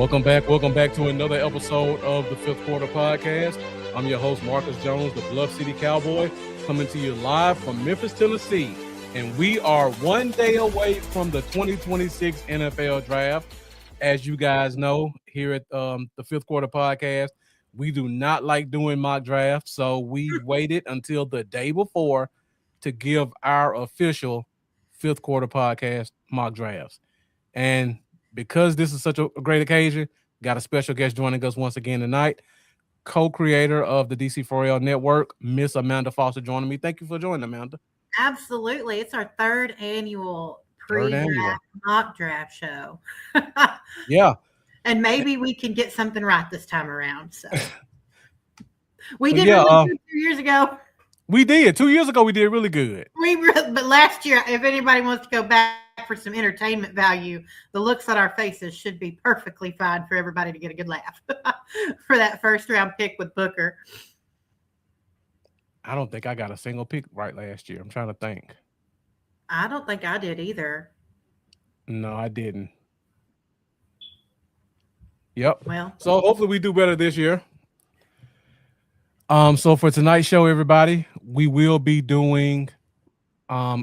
Welcome back to another episode of the Fifth Quarter Podcast. I'm your host, Marcus Jones, the Bluff City Cowboy, coming to you live from Memphis, Tennessee. And we are 1 day away from the 2026 NFL Draft. As you guys know, here at the Fifth Quarter Podcast, we do not like doing mock drafts, so we waited until the day before to give our official Fifth Quarter Podcast mock drafts. And because this is such a great occasion, got a special guest joining us once again tonight, co-creator of the DC4L Network, Miss Amanda Foster, joining me. Thank you for joining, Amanda. Absolutely. It's our third annual Annual. mock draft show. Yeah. And maybe we can get something right this time around. So we did really good 2 years ago. We did. 2 years ago, we did really good. But last year, if anybody wants to go back for some entertainment value, the looks on our faces should be perfectly fine for everybody to get a good laugh for that first round pick with Booker. I don't think I got a single pick right last year. I'm trying to think. I don't think I did either. No, I didn't. Yep. Well, so hopefully we do better this year. So for tonight's show, everybody, we will be doing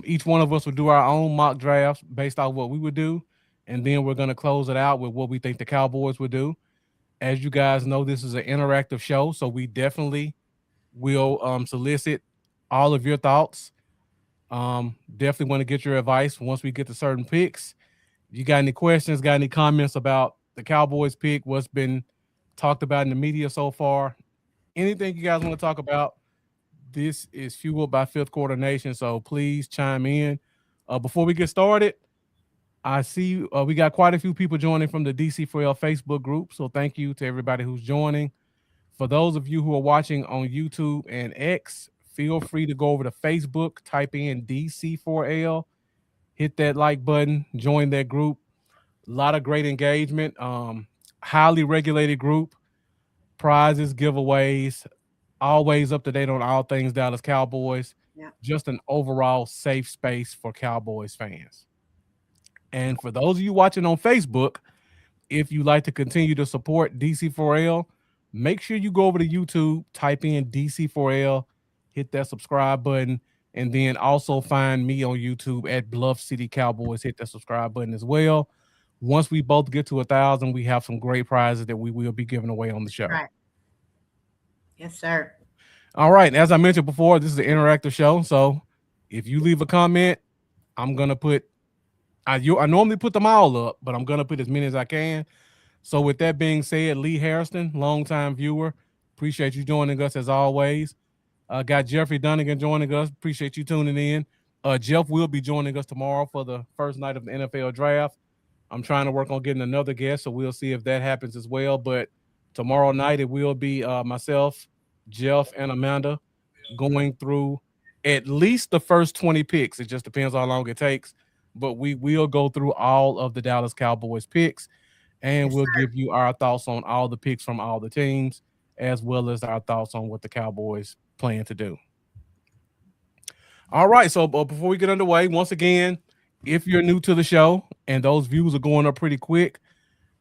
each one of us will do our own mock drafts based on what we would do, and then we're going to close it out with what we think the Cowboys would do. As you guys know, this is an interactive show, so we definitely will solicit all of your thoughts. Definitely want to get your advice once we get to certain picks. If you got any questions, got any comments about the Cowboys pick, what's been talked about in the media so far, anything you guys want to talk about, this is fueled by Fifth Quarter Nation, so please chime in. Before we get started, I see we got quite a few people joining from the DC4L Facebook group, so thank you to everybody who's joining. For those of you who are watching on YouTube and X, feel free to go over to Facebook, type in DC4L, hit that like button, join that group. A lot of great engagement, highly regulated group, prizes, giveaways, always up to date on all things Dallas Cowboys. Yeah. Just an overall safe space for Cowboys fans. And for those of you watching on Facebook, if you like to continue to support DC4L, make sure you go over to YouTube, type in DC4L, hit that subscribe button, and then also find me on YouTube at Bluff City Cowboys. Hit that subscribe button as well. Once we both get to 1,000, we have some great prizes that we will be giving away on the show. Right. Yes, sir. All right. As I mentioned before, this is an interactive show. So if you leave a comment, I'm going to put, I normally put them all up, but I'm going to put as many as I can. So with that being said, Lee Harrison, longtime viewer, appreciate you joining us as always. Got Jeffrey Dunnigan joining us. Appreciate you tuning in. Jeff will be joining us tomorrow for the first night of the NFL draft. I'm trying to work on getting another guest, so we'll see if that happens as well. But tomorrow night, it will be myself, Jeff, and Amanda going through at least the first 20 picks. It just depends how long it takes. But we will go through all of the Dallas Cowboys picks, and we'll give you our thoughts on all the picks from all the teams, as well as our thoughts on what the Cowboys plan to do. All right, so before we get underway, once again, if you're new to the show and those views are going up pretty quick,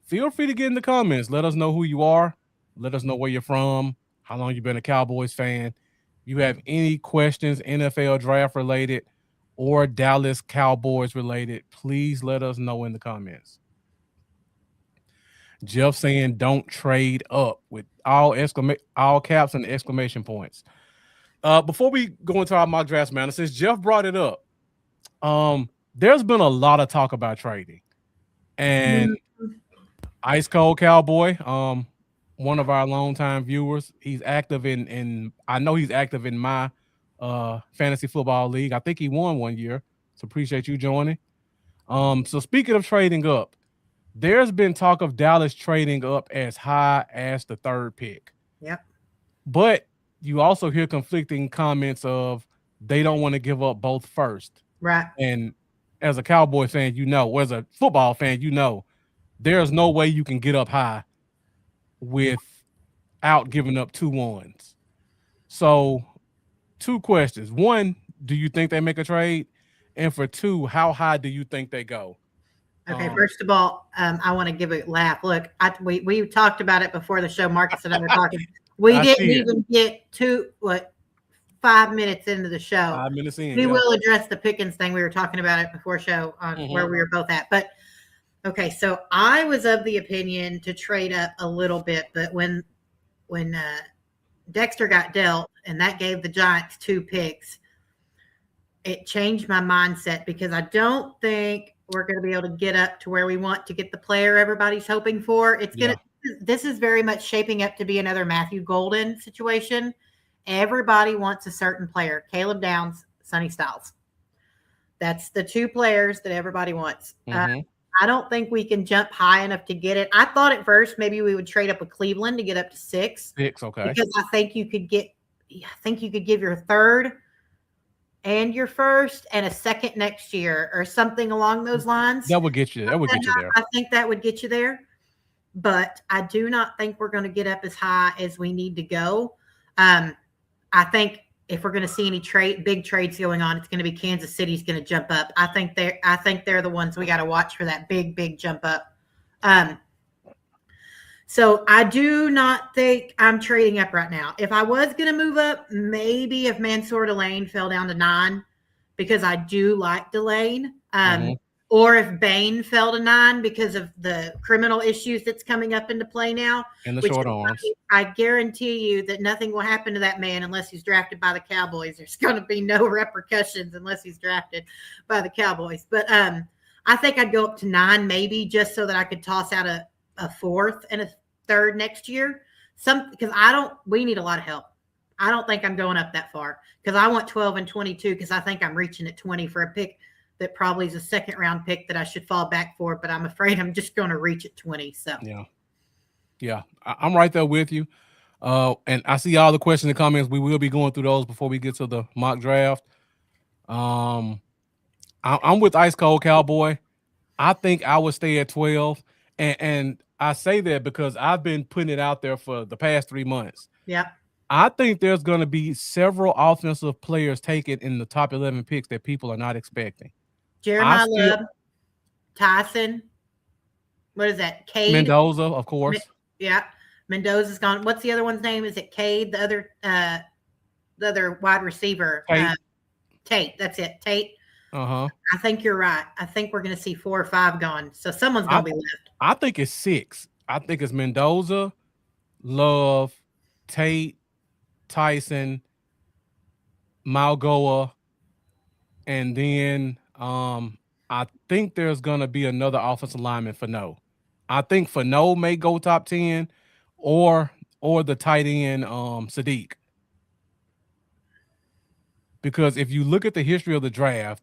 feel free to get in the comments. Let us know who you are. Let us know where you're from, how long you've been a Cowboys fan. If you have any questions, NFL draft related or Dallas Cowboys related, please let us know in the comments. Jeff saying don't trade up with all caps and exclamation points. Before we go into our mock drafts, man, since Jeff brought it up, there's been a lot of talk about trading. And Ice Cold Cowboy, one of our longtime viewers, he's active in I know he's active in my fantasy football league. I think he won one year, so appreciate you joining. So speaking of trading up, there's been talk of Dallas trading up as high as the third pick. Yep. But you also hear conflicting comments of they don't want to give up both first. Right. And as a Cowboy fan, you know, or as a football fan, you know, there's no way you can get up high without giving up 2 ones. So 2 questions. 1, do you think they make a trade? And for 2, how high do you think they go? Okay, first of all, I want to give a laugh. Look, we talked about it before the show. Marcus and I were talking. We I didn't see it. even get 5 minutes into the show. 5 minutes in. We Yeah. will address the Pickens thing. We were talking about it before show on where we were both at. But okay, so I was of the opinion to trade up a little bit, but when Dexter got dealt and that gave the Giants 2 picks, it changed my mindset because I don't think we're going to be able to get up to where we want to get the player everybody's hoping for. This is very much shaping up to be another Matthew Golden situation. Everybody wants a certain player. Caleb Downs, Sonny Styles. That's the 2 players that everybody wants. I don't think we can jump high enough to get it. I thought at first maybe we would trade up with Cleveland to get up to 6. 6, okay. Because I think you could give your 3rd and your 1st and a 2nd next year or something along those lines. That would get you. That would get you there. I think that would get you there. But I do not think we're going to get up as high as we need to go. I think if we're going to see any big trades going on, it's going to be Kansas City's going to jump up. I think they're the ones we got to watch for that big jump up. So I do not think I'm trading up right now. If I was going to move up, maybe if Mansour Delane fell down to 9, because I do like Delane. Or if Bain fell to 9 because of the criminal issues that's coming up into play now. And the short arms. I guarantee you that nothing will happen to that man unless he's drafted by the Cowboys. There's going to be no repercussions unless he's drafted by the Cowboys. But I think I'd go up to 9 maybe just so that I could toss out a 4th and a 3rd next year. Because we need a lot of help. I don't think I'm going up that far because I want 12 and 22 because I think I'm reaching at 20 for a pick that probably is a 2nd round pick that I should fall back for, but I'm afraid I'm just going to reach at 20. So yeah, I'm right there with you. And I see all the questions and comments. We will be going through those before we get to the mock draft. I'm with Ice Cold Cowboy. I think I would stay at 12, and I say that because I've been putting it out there for the past 3 months. Yeah. I think there's going to be several offensive players taken in the top 11 picks that people are not expecting. Jeremiah Love, Tyson. What is that? Cade Mendoza, of course. Yeah, Mendoza's gone. What's the other one's name? Is it Cade? The other wide receiver, Tate. That's it, Tate. I think you're right. I think we're going to see 4 or 5 gone. So someone's going to be left. I think it's 6. I think it's Mendoza, Love, Tate, Tyson, Malgoa, and then I think there's going to be another offensive lineman for no. I think Fano may go top 10 or the tight end Sadiq. Because if you look at the history of the draft,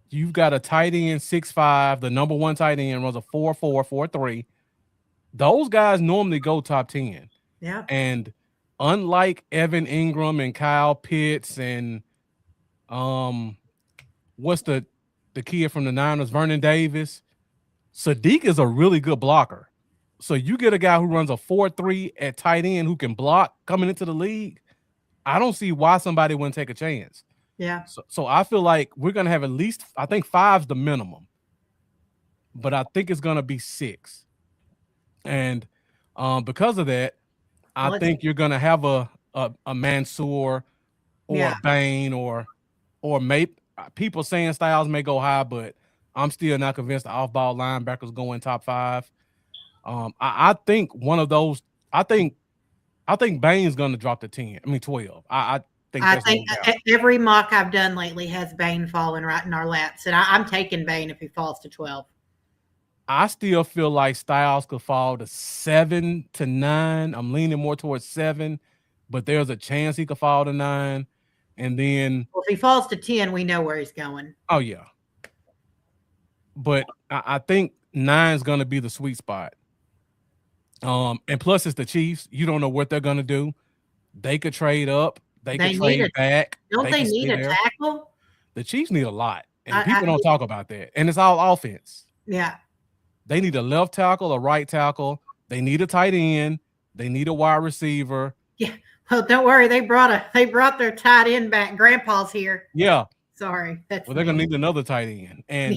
you've got a tight end 6'5", the number 1 tight end runs a 4.4, 4.3. Those guys normally go top 10. Yeah. And unlike Evan Ingram and Kyle Pitts and what's the kid from the Niners, Vernon Davis, Sadiq is a really good blocker. So you get a guy who runs a 4.3 at tight end who can block coming into the league. I don't see why somebody wouldn't take a chance. Yeah. So I feel like we're going to have at least, I think 5's the minimum, but I think it's going to be 6. And because of that, I think you're going to have a Mansour or a Bain or maybe people saying Styles may go high, but I'm still not convinced the off-ball linebackers go in top 5. I think one of those. I think Bain's going to drop to 10. I mean 12. I think every mock I've done lately has Bain falling right in our laps, and I'm taking Bain if he falls to 12. I still feel like Styles could fall to 7 to 9. I'm leaning more towards 7, but there's a chance he could fall to 9. And then if he falls to 10, we know where he's going. Oh, yeah. But I think 9 is going to be the sweet spot. And plus it's the Chiefs. You don't know what they're going to do. They could trade up. They could trade back. Don't they need a tackle? The Chiefs need a lot. And people don't talk about that. And it's all offense. Yeah. They need a left tackle, a right tackle. They need a tight end. They need a wide receiver. Yeah. Well, don't worry. They brought their tight end back. Grandpa's here. Yeah. Sorry. They're going to need another tight end. And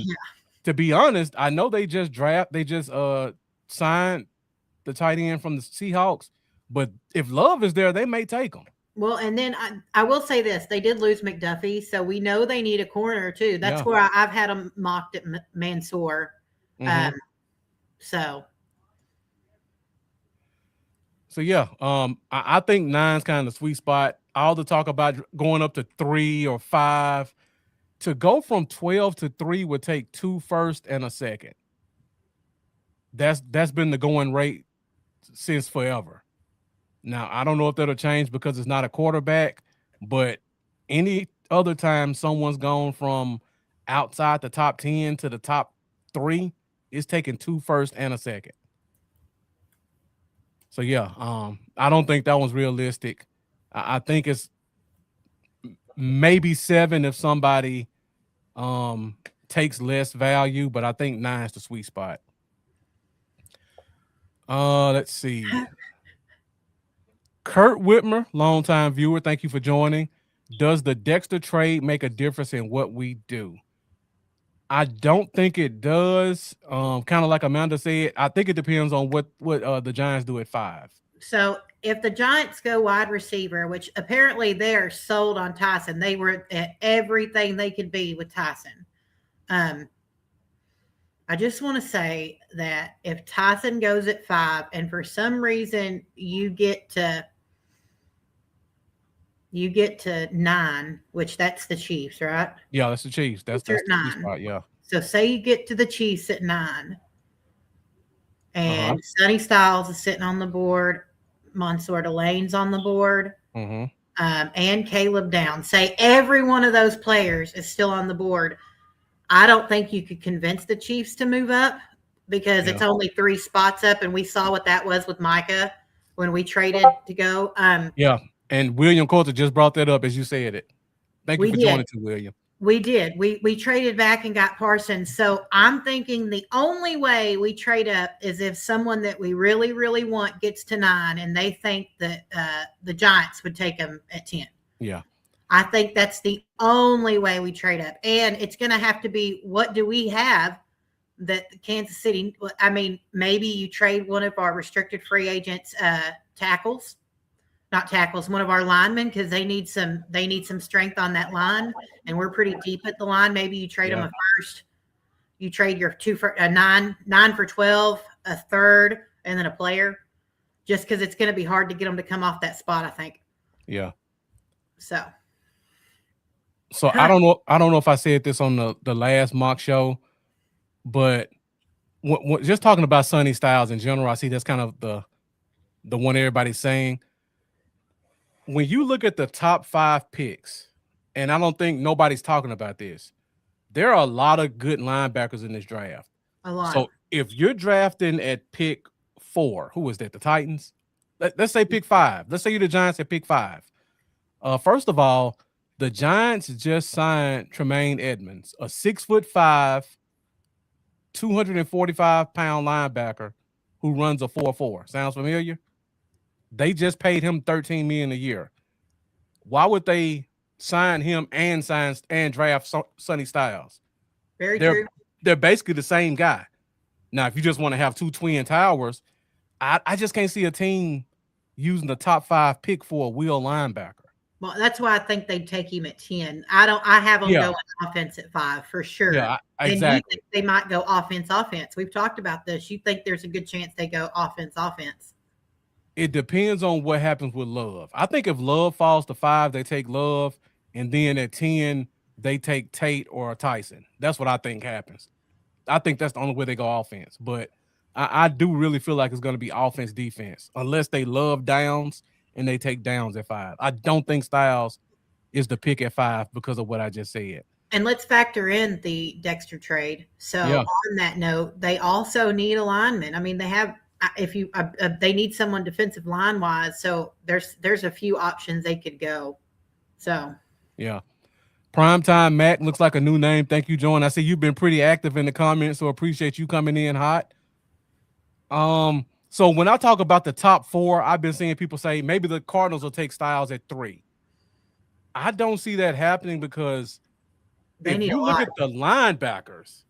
to be honest, I know they just signed the tight end from the Seahawks, but if Love is there, they may take him. Well, and then I will say this: they did lose McDuffie, so we know they need a corner too. That's Yeah. where I've had them mocked at Mansoor. Mm-hmm. So So yeah, I think nine's kind of the sweet spot. All the talk about going up to 3 or 5, to go from 12 to 3 would take 2 first and a second. That's been the going rate since forever. Now I don't know if that'll change because it's not a quarterback, but any other time someone's gone from outside the top 10 to the top 3, it's taking 2 first and a second. So yeah, I don't think that one's realistic. I think it's maybe 7 if somebody takes less value, but I think 9 is the sweet spot. Let's see. Kurt Whitmer, longtime viewer, thank you for joining. Does the Dexter trade make a difference in what we do? I don't think it does. Kind of like Amanda said, I think it depends on what the Giants do at 5. So if the Giants go wide receiver, which apparently they're sold on Tyson, they were at everything they could be with Tyson. I just want to say that if Tyson goes at 5 and for some reason you get to 9, which that's the Chiefs, right? Yeah, that's the Chiefs. That's the sweet spot, yeah. So say you get to the Chiefs at 9 and Sonny Styles is sitting on the board, Mansoor Delane's on the board, and Caleb Downs. Say every one of those players is still on the board. I don't think you could convince the Chiefs to move up because it's only 3 spots up, and we saw what that was with Micah when we traded to go. Yeah, and William Coulter just brought that up as you said it. Thank you for joining too, William. We did. We traded back and got Parsons. So I'm thinking the only way we trade up is if someone that we really, really want gets to 9 and they think that the Giants would take them at 10. Yeah. I think that's the only way we trade up. And it's going to have to be, what do we have that Kansas City, I mean, maybe you trade one of our restricted free agents tackles. Not tackles, one of our linemen, because they need some strength on that line, and we're pretty deep at the line. Maybe you trade them a first, you trade your 2 for a 9 for 12, a third, and then a player, just because it's going to be hard to get them to come off that spot, I think. Yeah. So I don't know if I said this on the last mock show, but just talking about Sonny Styles in general, I see that's kind of the one everybody's saying. When you look at the top 5 picks, and I don't think nobody's talking about this, there are a lot of good linebackers in this draft. A lot. So if you're drafting at pick 4, who is that? The Titans? Let's say pick 5. Let's say you're the Giants at pick 5. First of all, the Giants just signed Tremaine Edmonds, a 6'5", 245-pound linebacker who runs a 4.4. Sounds familiar? They just paid him $13 million a year. Why would they sign him and draft Sonny Styles? Very true. They're basically the same guy. Now, if you just want to have 2 twin towers, I just can't see a team using the top 5 pick for a wheel linebacker. Well, that's why I think they'd take him at 10. I have them going offense at 5 for sure. Yeah, exactly. And you think they might go offense. We've talked about this. You think there's a good chance they go offense. It depends on what happens with Love. I think if Love falls to 5, they take Love, and then at 10, they take Tate or Tyson. That's what I think happens. I think that's the only way they go offense. But I do really feel like it's going to be offense defense, unless they love Downs and they take Downs at 5. I don't think Styles is the pick at 5 because of what I just said. And let's factor in the Dexter trade. So on that note, they also need a lineman. I mean, they have. They need someone defensive line wise, so there's a few options they could go. So yeah, Primetime Mac looks like a new name. Thank you, John. I see you've been pretty active in the comments, so appreciate you coming in hot. So when I talk about the top 4, I've been seeing people say maybe the Cardinals will take Styles at 3. I don't see that happening because if you look at the linebackers,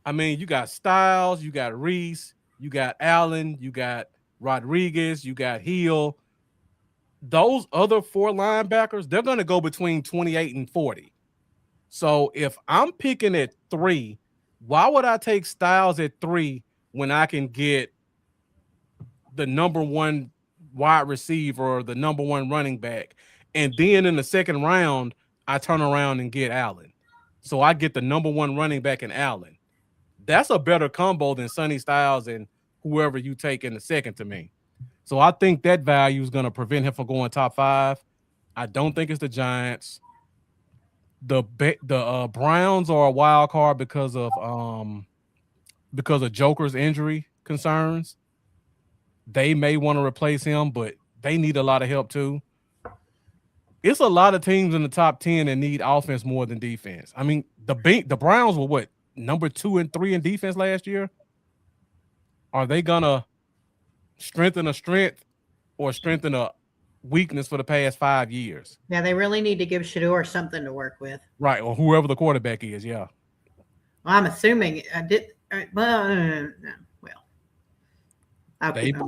I mean, you got Styles, you got Reese, you got Allen, you got Rodriguez, you got Hill. Those other four linebackers, they're going to go between 28 and 40. So if I'm picking at 3, why would I take Styles at 3 when I can get the number one wide receiver or the number one running back? And then in the second round, I turn around and get Allen. So I get the number one running back in Allen. That's a better combo than Sonny Styles and whoever you take in the second to me. So I think that value is going to prevent him from going top 5. I don't think it's the Giants. The Browns are a wild card because of Joker's injury concerns. They may want to replace him, but they need a lot of help too. It's a lot of teams in the top 10 that need offense more than defense. I mean, the Browns were what, number 2 and 3 in defense last year? Are they gonna strengthen a strength or strengthen a weakness for the past 5 years? Yeah, they really need to give Shador something to work with. Right, or whoever the quarterback is, yeah. Well, I'm assuming I did. Well,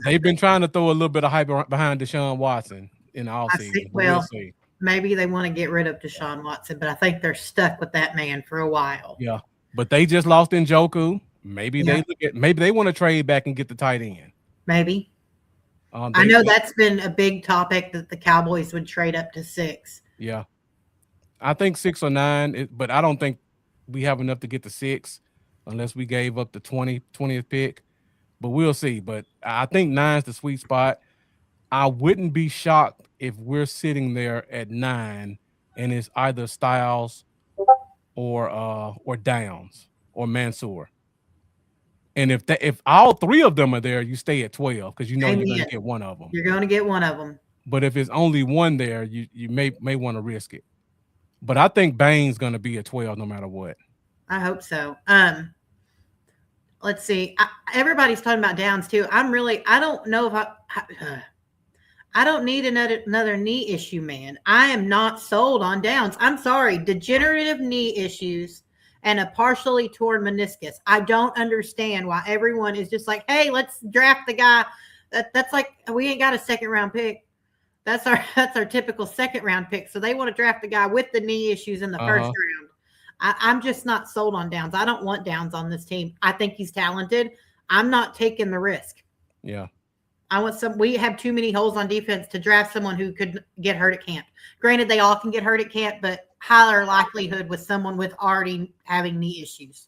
They've been trying to throw a little bit of hype behind Deshaun Watson in the offseason. Well, We'll see. maybe they want to get rid of Deshaun Watson, but I think they're stuck with that man for a while. Yeah, but they just lost Njoku. Maybe they want to trade back and get the tight end. Maybe. I know that's been a big topic that the Cowboys would trade up to 6. Yeah, I think 6 or 9, but I don't think we have enough to get to 6 unless we gave up the 20th pick. But we'll see. But I think 9 is the sweet spot. I wouldn't be shocked if we're sitting there at 9 and it's either Styles or Downs or Mansour. And if all 3 of them are there, you stay at 12 because you know you're going to get one of them. You're going to get one of them. But if it's only one there, you may want to risk it. But I think Bain's going to be at 12 no matter what. I hope so. Let's see. Everybody's talking about Downs too. I don't know if I don't need another knee issue, man. I am not sold on Downs. I'm sorry. Degenerative knee issues and a partially torn meniscus. I don't understand why everyone is just like, hey, let's draft the guy. That's like, we ain't got a second round pick. That's our typical second round pick. So they want to draft the guy with the knee issues in the first round. I'm just not sold on Downs. I don't want Downs on this team. I think he's talented. I'm not taking the risk. Yeah. We have too many holes on defense to draft someone who could get hurt at camp. Granted, they all can get hurt at camp, but higher likelihood with someone with already having knee issues.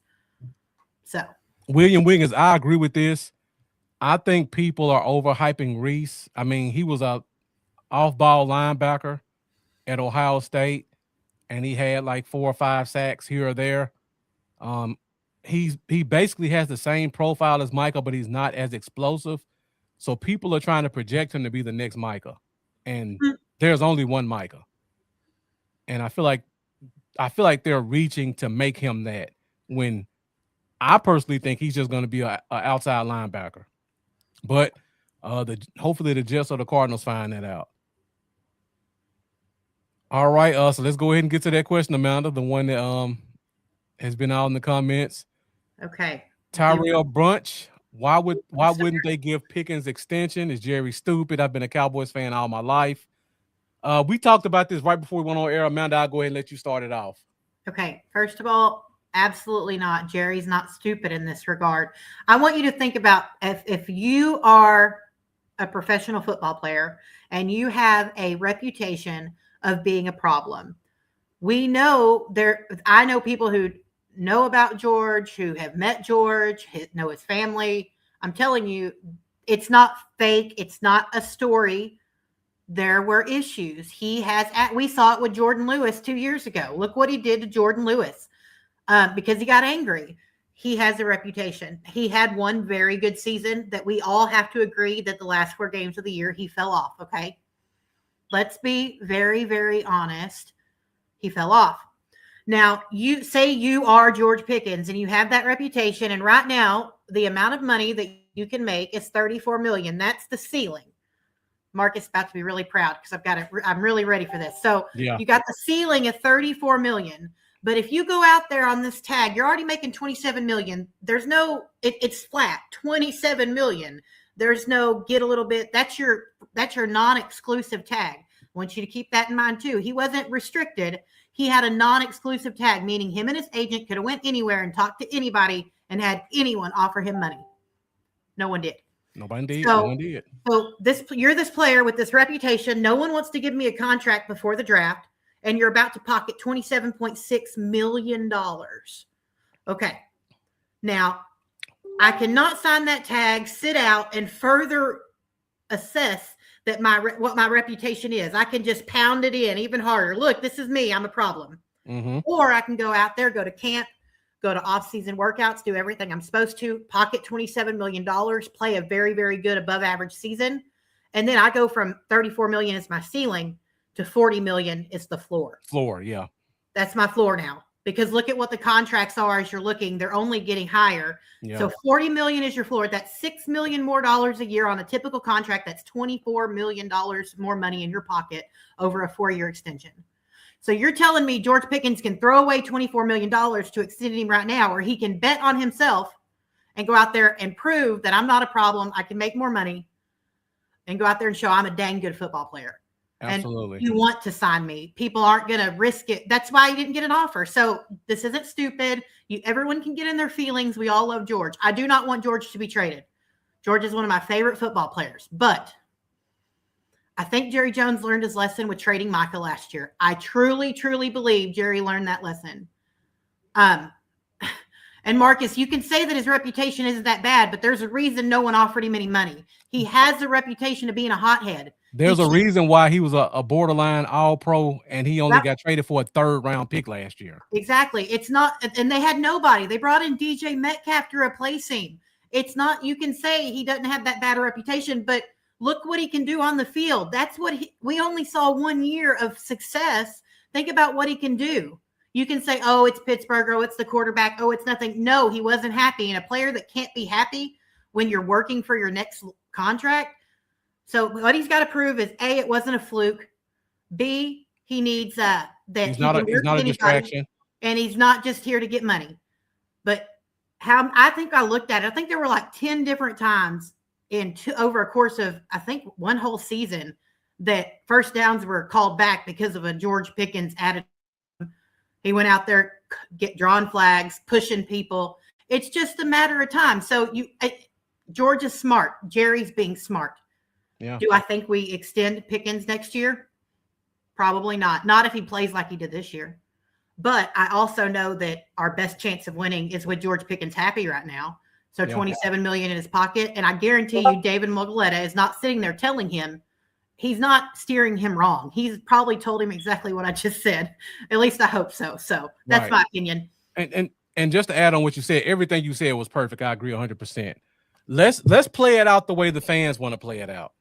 So William Wiggins, I agree with this. I think people are overhyping Reese. I mean, he was a off-ball linebacker at Ohio State, and he had like 4 or 5 sacks here or there. He basically has the same profile as Micah, but he's not as explosive. So people are trying to project him to be the next Micah, and there's only one Micah. And I feel like they're reaching to make him that, when I personally think he's just going to be an outside linebacker. But hopefully the Jets or the Cardinals find that out. All right, so let's go ahead and get to that question, Amanda, the one that has been out in the comments. Okay. Tyrell Brunch. Why wouldn't they give Pickens extension? Is Jerry stupid? I've been a Cowboys fan all my life. We talked about this right before we went on air. Amanda, I'll go ahead and let you start it off. Okay. First of all, absolutely not. Jerry's not stupid in this regard. I want you to think about if you are a professional football player and you have a reputation of being a problem. I know people who know about George, who have met George, know his family. I'm telling you, it's not fake. It's not a story. There were issues. We saw it with Jordan Lewis 2 years ago. Look what he did to Jordan Lewis because he got angry. He has a reputation. He had one very good season that we all have to agree that the last 4 games of the year, he fell off. Okay. Let's be very, very honest. He fell off. Now, you say you are George Pickens and you have that reputation. And right now, the amount of money that you can make is $34 million. That's the ceiling. Marcus is about to be really proud because I'm really ready for this. So You got the ceiling of $34 million, But if you go out there on this tag, you're already making 27 million. There's no, it's flat, 27 million. There's no get a little bit. That's your non-exclusive tag. I want you to keep that in mind too. He wasn't restricted. He had a non-exclusive tag, meaning him and his agent could have went anywhere and talked to anybody and had anyone offer him money. No one did. Nobody did. No one did. So you're this player with this reputation. No one wants to give me a contract before the draft, and you're about to pocket $27.6 million. Okay. Now, I cannot sign that tag, sit out, and further assess that what my reputation is. I can just pound it in even harder. Look, this is me. I'm a problem. Mm-hmm. Or I can go out there, go to camp, go to off-season workouts, do everything I'm supposed to, pocket $27 million, play a very, very good above average season. And then I go from 34 million as my ceiling to 40 million is the floor. Floor, yeah. That's my floor now. Because look at what the contracts are as you're looking. They're only getting higher. Yeah. So 40 million is your floor. That's $6 million more dollars a year on a typical contract. That's $24 million more money in your pocket over a 4-year extension. So you're telling me George Pickens can throw away $24 million to extend him right now, or he can bet on himself and go out there and prove that I'm not a problem. I can make more money and go out there and show I'm a dang good football player. Absolutely. And you want to sign me. People aren't going to risk it. That's why you didn't get an offer. So this isn't stupid. Everyone can get in their feelings. We all love George. I do not want George to be traded. George is one of my favorite football players. But I think Jerry Jones learned his lesson with trading Micah last year. I truly, truly believe Jerry learned that lesson. And Marcus, you can say that his reputation isn't that bad, but there's a reason no one offered him any money. He has a reputation of being a hothead. There's a reason why he was a borderline all-pro, and he only got traded for a 3rd-round pick last year. Exactly. It's not, and they had nobody. They brought in DJ Metcalf to replace him. It's not, you can say he doesn't have that bad a reputation, but look what he can do on the field. That's what we only saw 1 year of success. Think about what he can do. You can say, oh, it's Pittsburgh. Oh, it's the quarterback. Oh, it's nothing. No, he wasn't happy. And a player that can't be happy when you're working for your next contract. So what he's got to prove is A, it wasn't a fluke. B, he needs that he's not a distraction. And he's not just here to get money. But how I think I looked at it, I think there were like 10 different times over a course of, I think, one whole season that first downs were called back because of a George Pickens attitude. He went out there, get drawn flags, pushing people. It's just a matter of time. So George is smart. Jerry's being smart. Yeah. Do I think we extend Pickens next year? Probably not. Not if he plays like he did this year. But I also know that our best chance of winning is with George Pickens happy right now. So 27 million in his pocket. And I guarantee you David Mogoleta is not sitting there telling him, he's not steering him wrong. He's probably told him exactly what I just said. At least I hope so. So that's my opinion. And just to add on what you said, everything you said was perfect. I agree 100%. Let's play it out the way the fans want to play it out.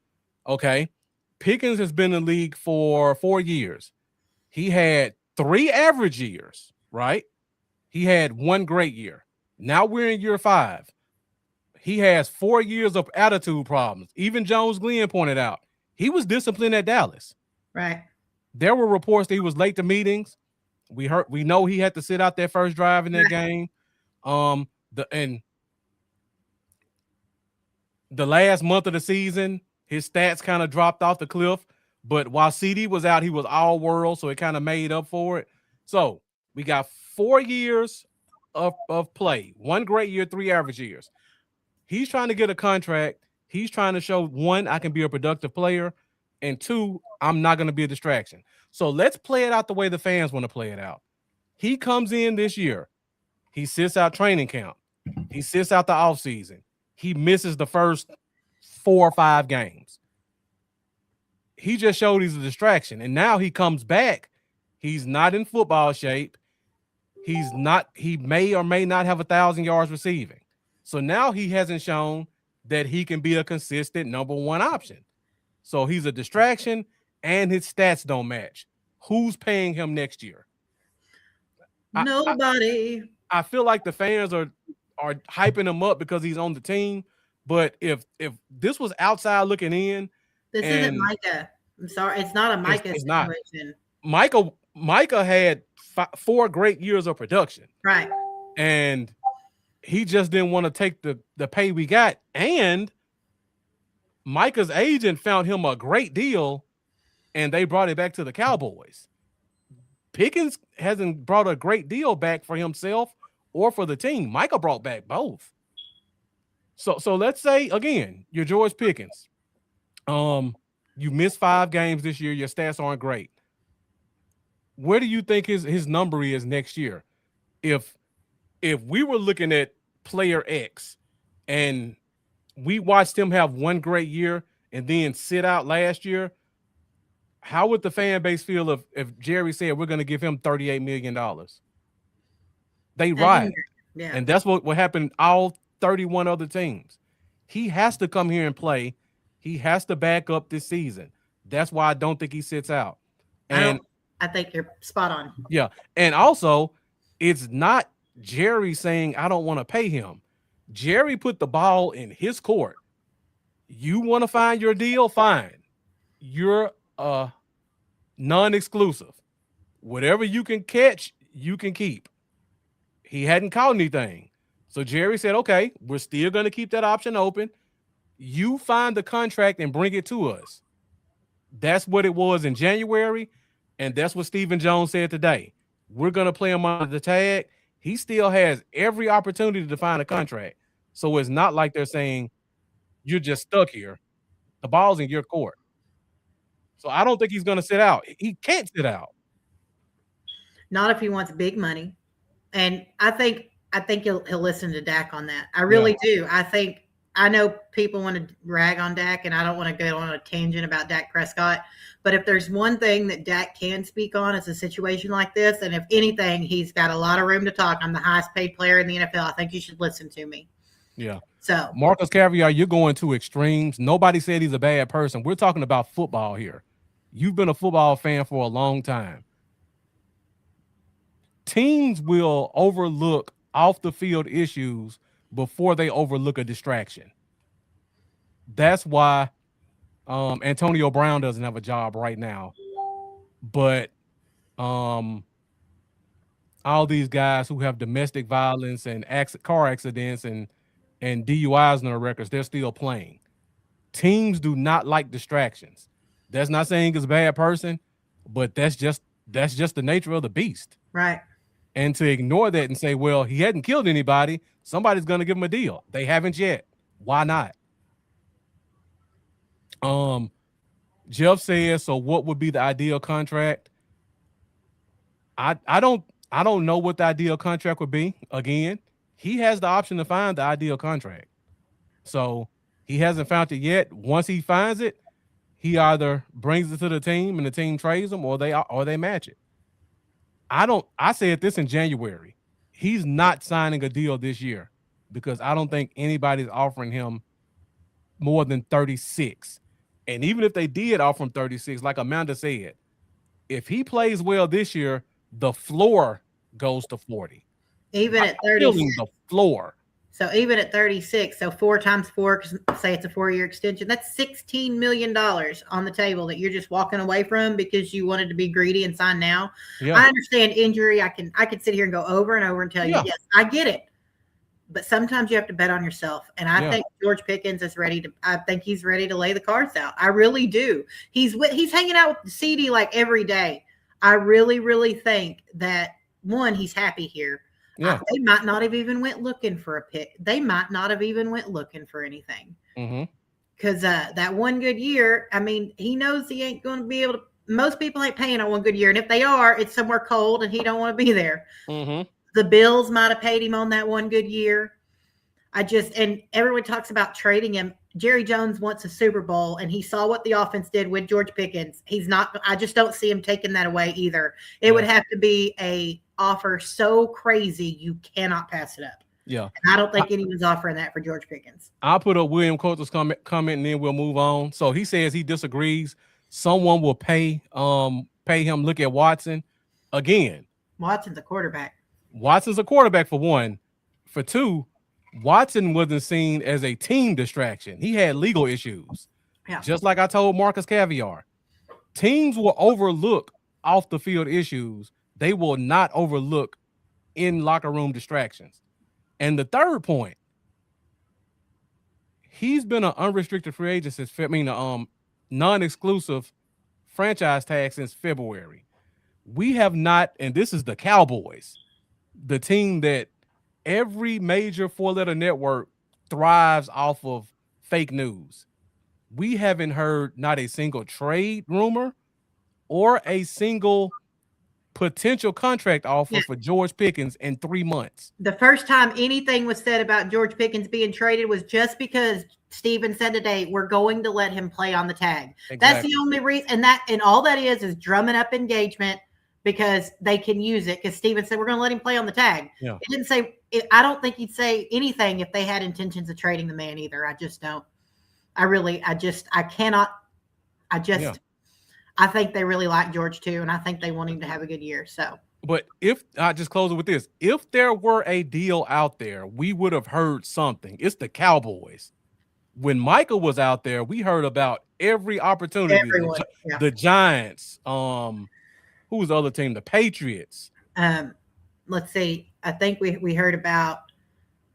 Okay. Pickens has been in the league for 4 years. He had 3 average years, right? He had 1 great year. Now we're in year 5. He has 4 years of attitude problems. Even Jones Glenn pointed out he was disciplined at Dallas. Right. There were reports that he was late to meetings. We know he had to sit out that first drive in that game. The last month of the season, his stats kind of dropped off the cliff. But while CD was out, he was all world, so it kind of made up for it. So we got 4 years of play, 1 great year, 3 average years. He's trying to get a contract. He's trying to show, 1, I can be a productive player, and 2, I'm not going to be a distraction. So let's play it out the way the fans want to play it out. He comes in this year. He sits out training camp. He sits out the offseason. He misses the first 4 or 5 games. He just showed he's a distraction. And now he comes back. He's not in football shape. He may or may not have 1,000 yards receiving. So now he hasn't shown that he can be a consistent number 1 option. So he's a distraction and his stats don't match. Who's paying him next year? Nobody. I feel like the fans are hyping him up because he's on the team. But if this was outside looking in, this isn't Micah. I'm sorry, it's not a Micah situation. Micah Micah had 4 great years of production, Right. and he just didn't want to take the pay we got. And Micah's agent found him a great deal, and they brought it back to the Cowboys. Pickens hasn't brought a great deal back for himself or for the team. Micah brought back both. So let's say again, you're George Pickens. You missed 5 games this year. Your stats aren't great. Where do you think his number is next year? If we were looking at player X and we watched him have one great year and then sit out last year, how would the fan base feel if Jerry said we're going to give him $38 million? They riot. Yeah. And that's what happened all 31 other teams. He has to come here and play. He has to back up this season. That's why I don't think he sits out. And I think you're spot on. Yeah. And also, it's not Jerry saying, I don't want to pay him. Jerry put the ball in his court. You want to find your deal? Fine. You're non-exclusive. Whatever you can catch, you can keep. He hadn't caught anything. So Jerry said, okay, we're still going to keep that option open. You find the contract and bring it to us. That's what it was in January. And that's what Stephen Jones said today. We're going to play him under the tag. He still has every opportunity to find a contract. So it's not like they're saying you're just stuck here. The ball's in your court. So I don't think he's going to sit out. He can't sit out. Not if he wants big money. And I think he'll listen to Dak on that. I really do. I know people want to rag on Dak, and I don't want to go on a tangent about Dak Prescott. But if there's one thing that Dak can speak on, it's a situation like this. And if anything, he's got a lot of room to talk. I'm the highest paid player in the NFL. I think you should listen to me. Yeah. So Marcus Caviar, you're going to extremes. Nobody said he's a bad person. We're talking about football here. You've been a football fan for a long time. Teams will overlook off the field issues before they overlook a distraction. That's why Antonio Brown doesn't have a job right now. But all these guys who have domestic violence and car accidents and DUIs in their records, they're still playing. Teams do not like distractions. That's not saying he's a bad person, but that's just the nature of the beast. Right. And to ignore that and say, well, he hadn't killed anybody, somebody's going to give him a deal. They haven't yet. Why not? Jeff says, so what would be the ideal contract? I don't know what the ideal contract would be. Again, he has the option to find the ideal contract. So he hasn't found it yet. Once he finds it, he either brings it to the team and the team trades him or they match it. I said this in January. He's not signing a deal this year because I don't think anybody's offering him more than 36. And even if they did offer him 36, like Amanda said, if he plays well this year, the floor goes to 40. Even at 36. The floor. So even at 36, so 4 times 4, say it's a 4-year extension, that's $16 million on the table that you're just walking away from because you wanted to be greedy and sign now. Yeah. I understand injury. I can sit here and go over and over and tell you, yes, I get it. But sometimes you have to bet on yourself. And I think George Pickens is I think he's ready to lay the cards out. I really do. He's hanging out with CD like every day. I really, really think that, one, he's happy here. Yeah. They might not have even went looking for a pick. They might not have even went looking for anything. Because that one good year, I mean, he knows he ain't going to be able to. Most people ain't paying on one good year. And if they are, it's somewhere cold and he don't want to be there. The Bills might have paid him on that one good year. And everyone talks about trading him. Jerry Jones wants a Super Bowl, and he saw what the offense did with George Pickens. I just don't see him taking that away either. It would have to be a offer so crazy you cannot pass it up. Yeah. And I don't think anyone's offering that for George Pickens. I'll put up William Coulter's comment and then we'll move on. So he says he disagrees. Someone will pay him. Look at Watson. Again. Watson's a quarterback. Watson's a quarterback for one. For two, Watson wasn't seen as a team distraction. He had legal issues. Yeah. Just like I told Marcus Caviar. Teams will overlook off the field issues, they will not overlook in locker room distractions. And the third point, he's been an unrestricted free agent since non-exclusive franchise tag since February. We have not, and this is the Cowboys, the team that every major four-letter network thrives off of fake news. We haven't heard not a single trade rumor or a single potential contract offer for George Pickens in 3 months. The first time anything was said about George Pickens being traded was just because Steven said today, we're going to let him play on the tag. Exactly. That's the only reason. And all that is drumming up engagement because they can use it. Because Steven said, we're going to let him play on the tag. Yeah. It didn't say, I don't think he'd say anything if they had intentions of trading the man either. I just don't. I think they really like George too, and I think they want him to have a good year. So, but if I just close it with this, if there were a deal out there, we would have heard something. It's the Cowboys. When Michael was out there, we heard about every opportunity. Everyone, the Giants. Who was the other team? The Patriots. Let's see. I think we heard about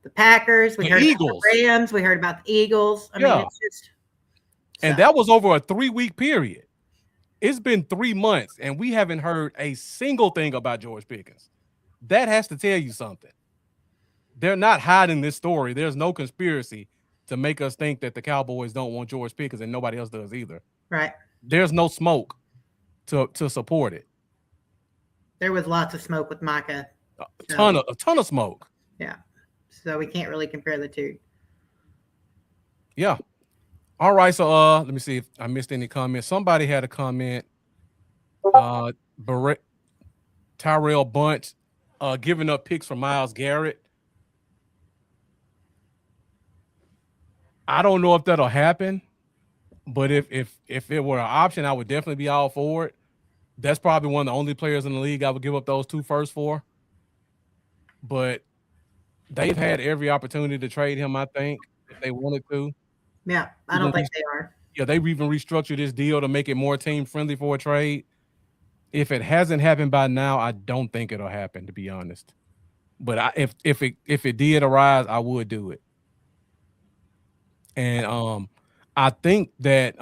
the Packers. We heard Eagles. About the Rams. We heard about the Eagles. I mean, it's just. And that was over a 3-week period. It's been 3 months, and we haven't heard a single thing about George Pickens. That has to tell you something. They're not hiding this story. There's no conspiracy to make us think that the Cowboys don't want George Pickens, and nobody else does either. Right. There's no smoke to support it. There was lots of smoke with Micah. A ton of smoke. Yeah. So we can't really compare the two. Yeah. All right, so let me see if I missed any comments. Somebody had a comment. Tyrell Bunch giving up picks for Myles Garrett. I don't know if that'll happen, but if it were an option, I would definitely be all for it. That's probably one of the only players in the league I would give up those 2 firsts for. But they've had every opportunity to trade him, I think, if they wanted to. Yeah, I don't think they are. Yeah, they've even restructured this deal to make it more team-friendly for a trade. If it hasn't happened by now, I don't think it'll happen, to be honest. But if it did arise, I would do it. And I think that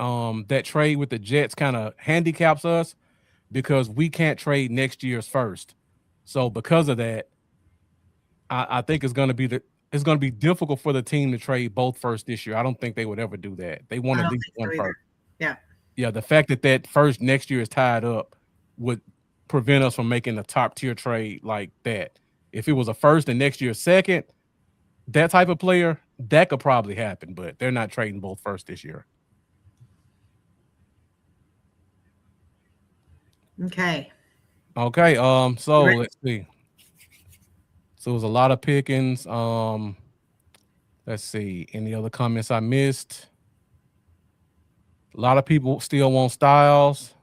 that trade with the Jets kind of handicaps us because we can't trade next year's first. So because of that, I think it's going to be difficult for the team to trade both first this year. I don't think they would ever do that. They want at least one first. Yeah. Yeah. The fact that first next year is tied up would prevent us from making a top tier trade like that. If it was a first and next year second, that type of player, that could probably happen, but they're not trading both first this year. Okay. So let's see. So it was a lot of Pickens. Let's see. Any other comments I missed? A lot of people still want Styles.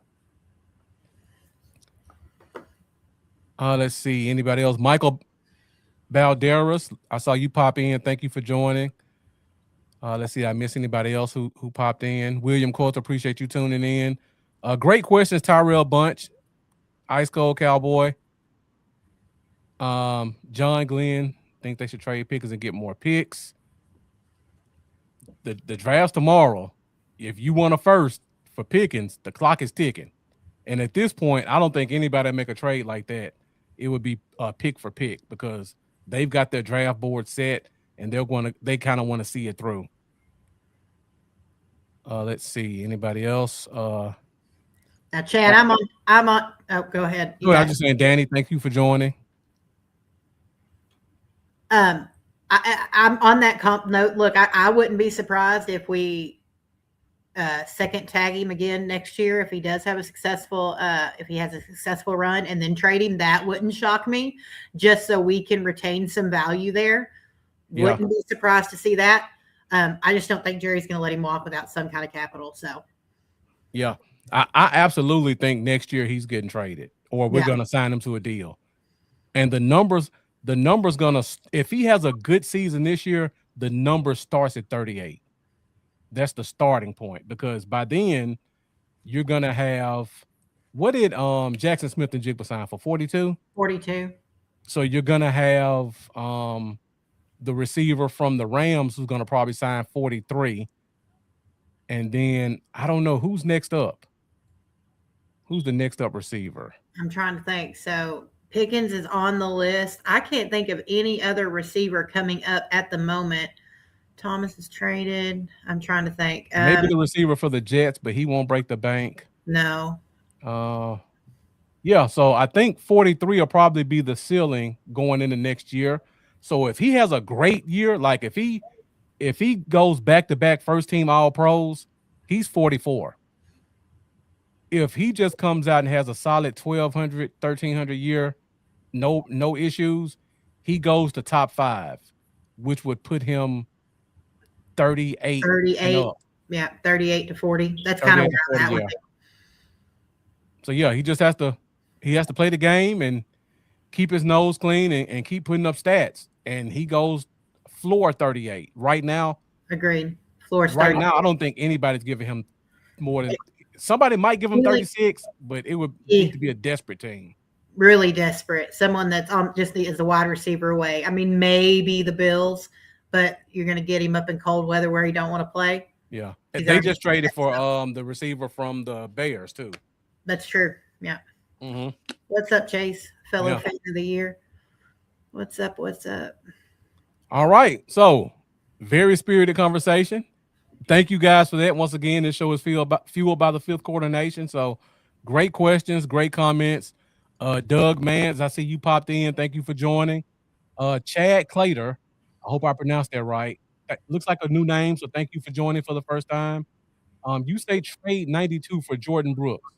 Let's see. Anybody else? Michael Balderas, I saw you pop in. Thank you for joining. Let's see. I missed anybody else who popped in. William Coulter, appreciate you tuning in. Great questions, Tyrell Bunch. Ice Cold Cowboy. John Glenn, think they should trade Pickens and get more picks. The draft's tomorrow. If you want a first for Pickens, the clock is ticking. And at this point, I don't think anybody make a trade like that. It would be pick for pick because they've got their draft board set and they kind of want to see it through. Let's see. Anybody else? Now, Chad, I'm on. Oh, go ahead. I was just saying, Danny, thank you for joining. I'm on that comp note. Look, I wouldn't be surprised if we second tag him again next year if he does have a successful if he has a successful run and then trade him. That wouldn't shock me, just so we can retain some value there. Wouldn't be surprised to see that. I just don't think Jerry's going to let him walk without some kind of capital. So yeah, I absolutely think next year he's getting traded or we're going to sign him to a deal. And the number's going to, if he has a good season this year, the number starts at 38. That's the starting point because by then you're going to have What did Jackson Smith and Jigba sign for? 42? 42. So you're gonna have the receiver from the Rams who's gonna probably sign 43. And then I don't know who's next up. Who's the next up receiver? I'm trying to think. So Pickens is on the list. I can't think of any other receiver coming up at the moment. Thomas is traded. I'm trying to think. Maybe the receiver for the Jets, but he won't break the bank. No. Uh yeah, so I think 43 will probably be the ceiling going into next year. So if he has a great year, like if he goes back to back first team all pros, he's 44. If he just comes out and has a solid 1200, 1300 year, no issues, he goes to top 5, which would put him 38 and 38. up. Yeah, 38 to 40. That's kind of 38 to where 40, I'm at yeah. with it. So yeah, he has to play the game and keep his nose clean and keep putting up stats. And he goes floor 38. Agreed. Floor's Right 30. now, I don't think anybody's giving him more than somebody might give him Really, 36, but it would yeah, need to be a desperate team. really desperate. Someone that's on just is a wide receiver away. I mean, maybe the Bills, but you're going to get him up in cold weather where he don't want to play. Yeah. He's They already just traded for stuff. the receiver from the Bears too. That's true. Yeah. Mm-hmm. What's up, Chase? Fellow Yeah. fan of the year. What's up? What's up? All right. So very spirited conversation. Thank you guys for that. Once again, this show is fueled by the Fifth Quarter Nation. So great questions, great comments. Doug Mans, I see you popped in. Thank you for joining. Chad Clater, I hope I pronounced that right. That looks like a new name, so thank you for joining for the first time. You say trade 92 for Jordan Brooks.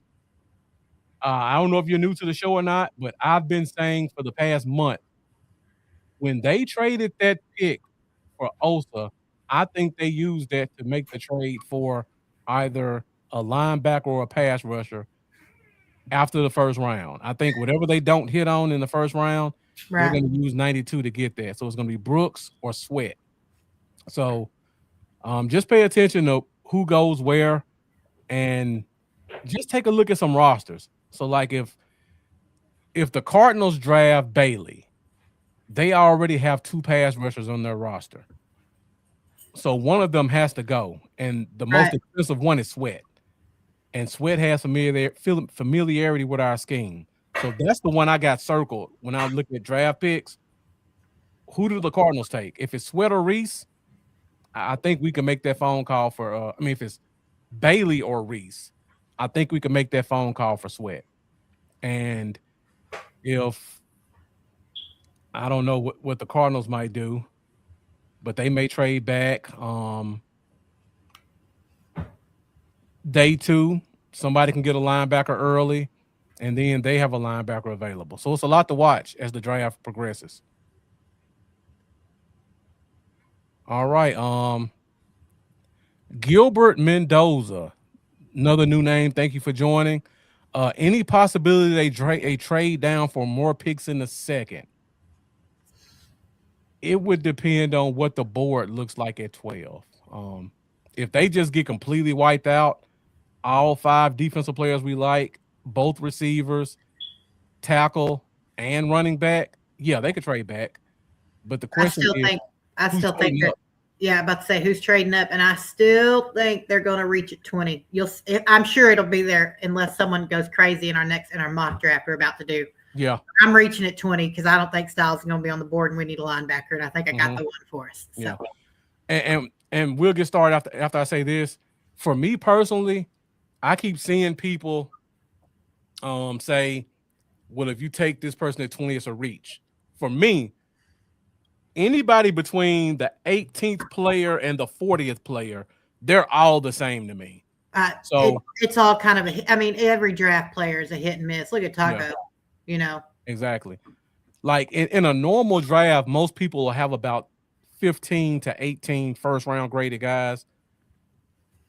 I don't know if you're new to the show or not, but I've been saying for the past month, when they traded that pick for Osa, I think they used that to make the trade for either a linebacker or a pass rusher after the first round. I think whatever they don't hit on in the first round, they're Right. going to use 92 to get that. So it's going to be Brooks or Sweat. So just pay attention to who goes where and just take a look at some rosters. So like if the Cardinals draft Bailey, they already have 2 pass rushers on their roster. So one of them has to go, and the most Right. expensive one is Sweat. And Sweat has familiarity with our scheme. So that's the one I got circled when I look at draft picks. Who do the Cardinals take? If it's Sweat or Reese, I think we can make that phone call for if it's Bailey or Reese, I think we can make that phone call for Sweat. And if I don't know what the Cardinals might do, but they may trade back. Day 2, somebody can get a linebacker early, and then they have a linebacker available. So it's a lot to watch as the draft progresses. All right. Gilbert Mendoza, another new name. Thank you for joining. Any possibility they trade down for more picks in the second? It would depend on what the board looks like at 12. If they just get completely wiped out, all 5 defensive players we like, both receivers, tackle, and running back, yeah, they could trade back. But the question is, I who's still think trading that. up? Yeah, about to say who's trading up, and I still think they're going to reach at 20. I'm sure it'll be there unless someone goes crazy in our mock draft we're about to do. Yeah, I'm reaching at 20 because I don't think Styles is going to be on the board, and we need a linebacker, and I think I got the one for us. So. Yeah, and we'll get started after I say this. For me personally, I keep seeing people say, well, if you take this person at 20, it's a reach. For me, anybody between the 18th player and the 40th player, they're all the same to me. So it's all kind of I mean, every draft player is a hit and miss. Look at Taco, Exactly. Like in a normal draft, most people will have about 15 to 18 first round graded guys.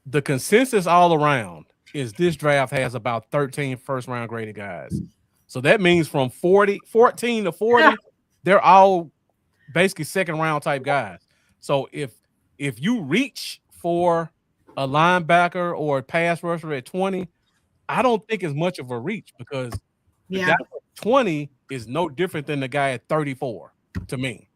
The consensus all around is this draft has about 13 first round graded guys. So that means from 14 to 40, they're all basically second round type guys. So if you reach for a linebacker or a pass rusher at 20, I don't think it's much of a reach because the guy Yeah. at 20 is no different than the guy at 34 to me.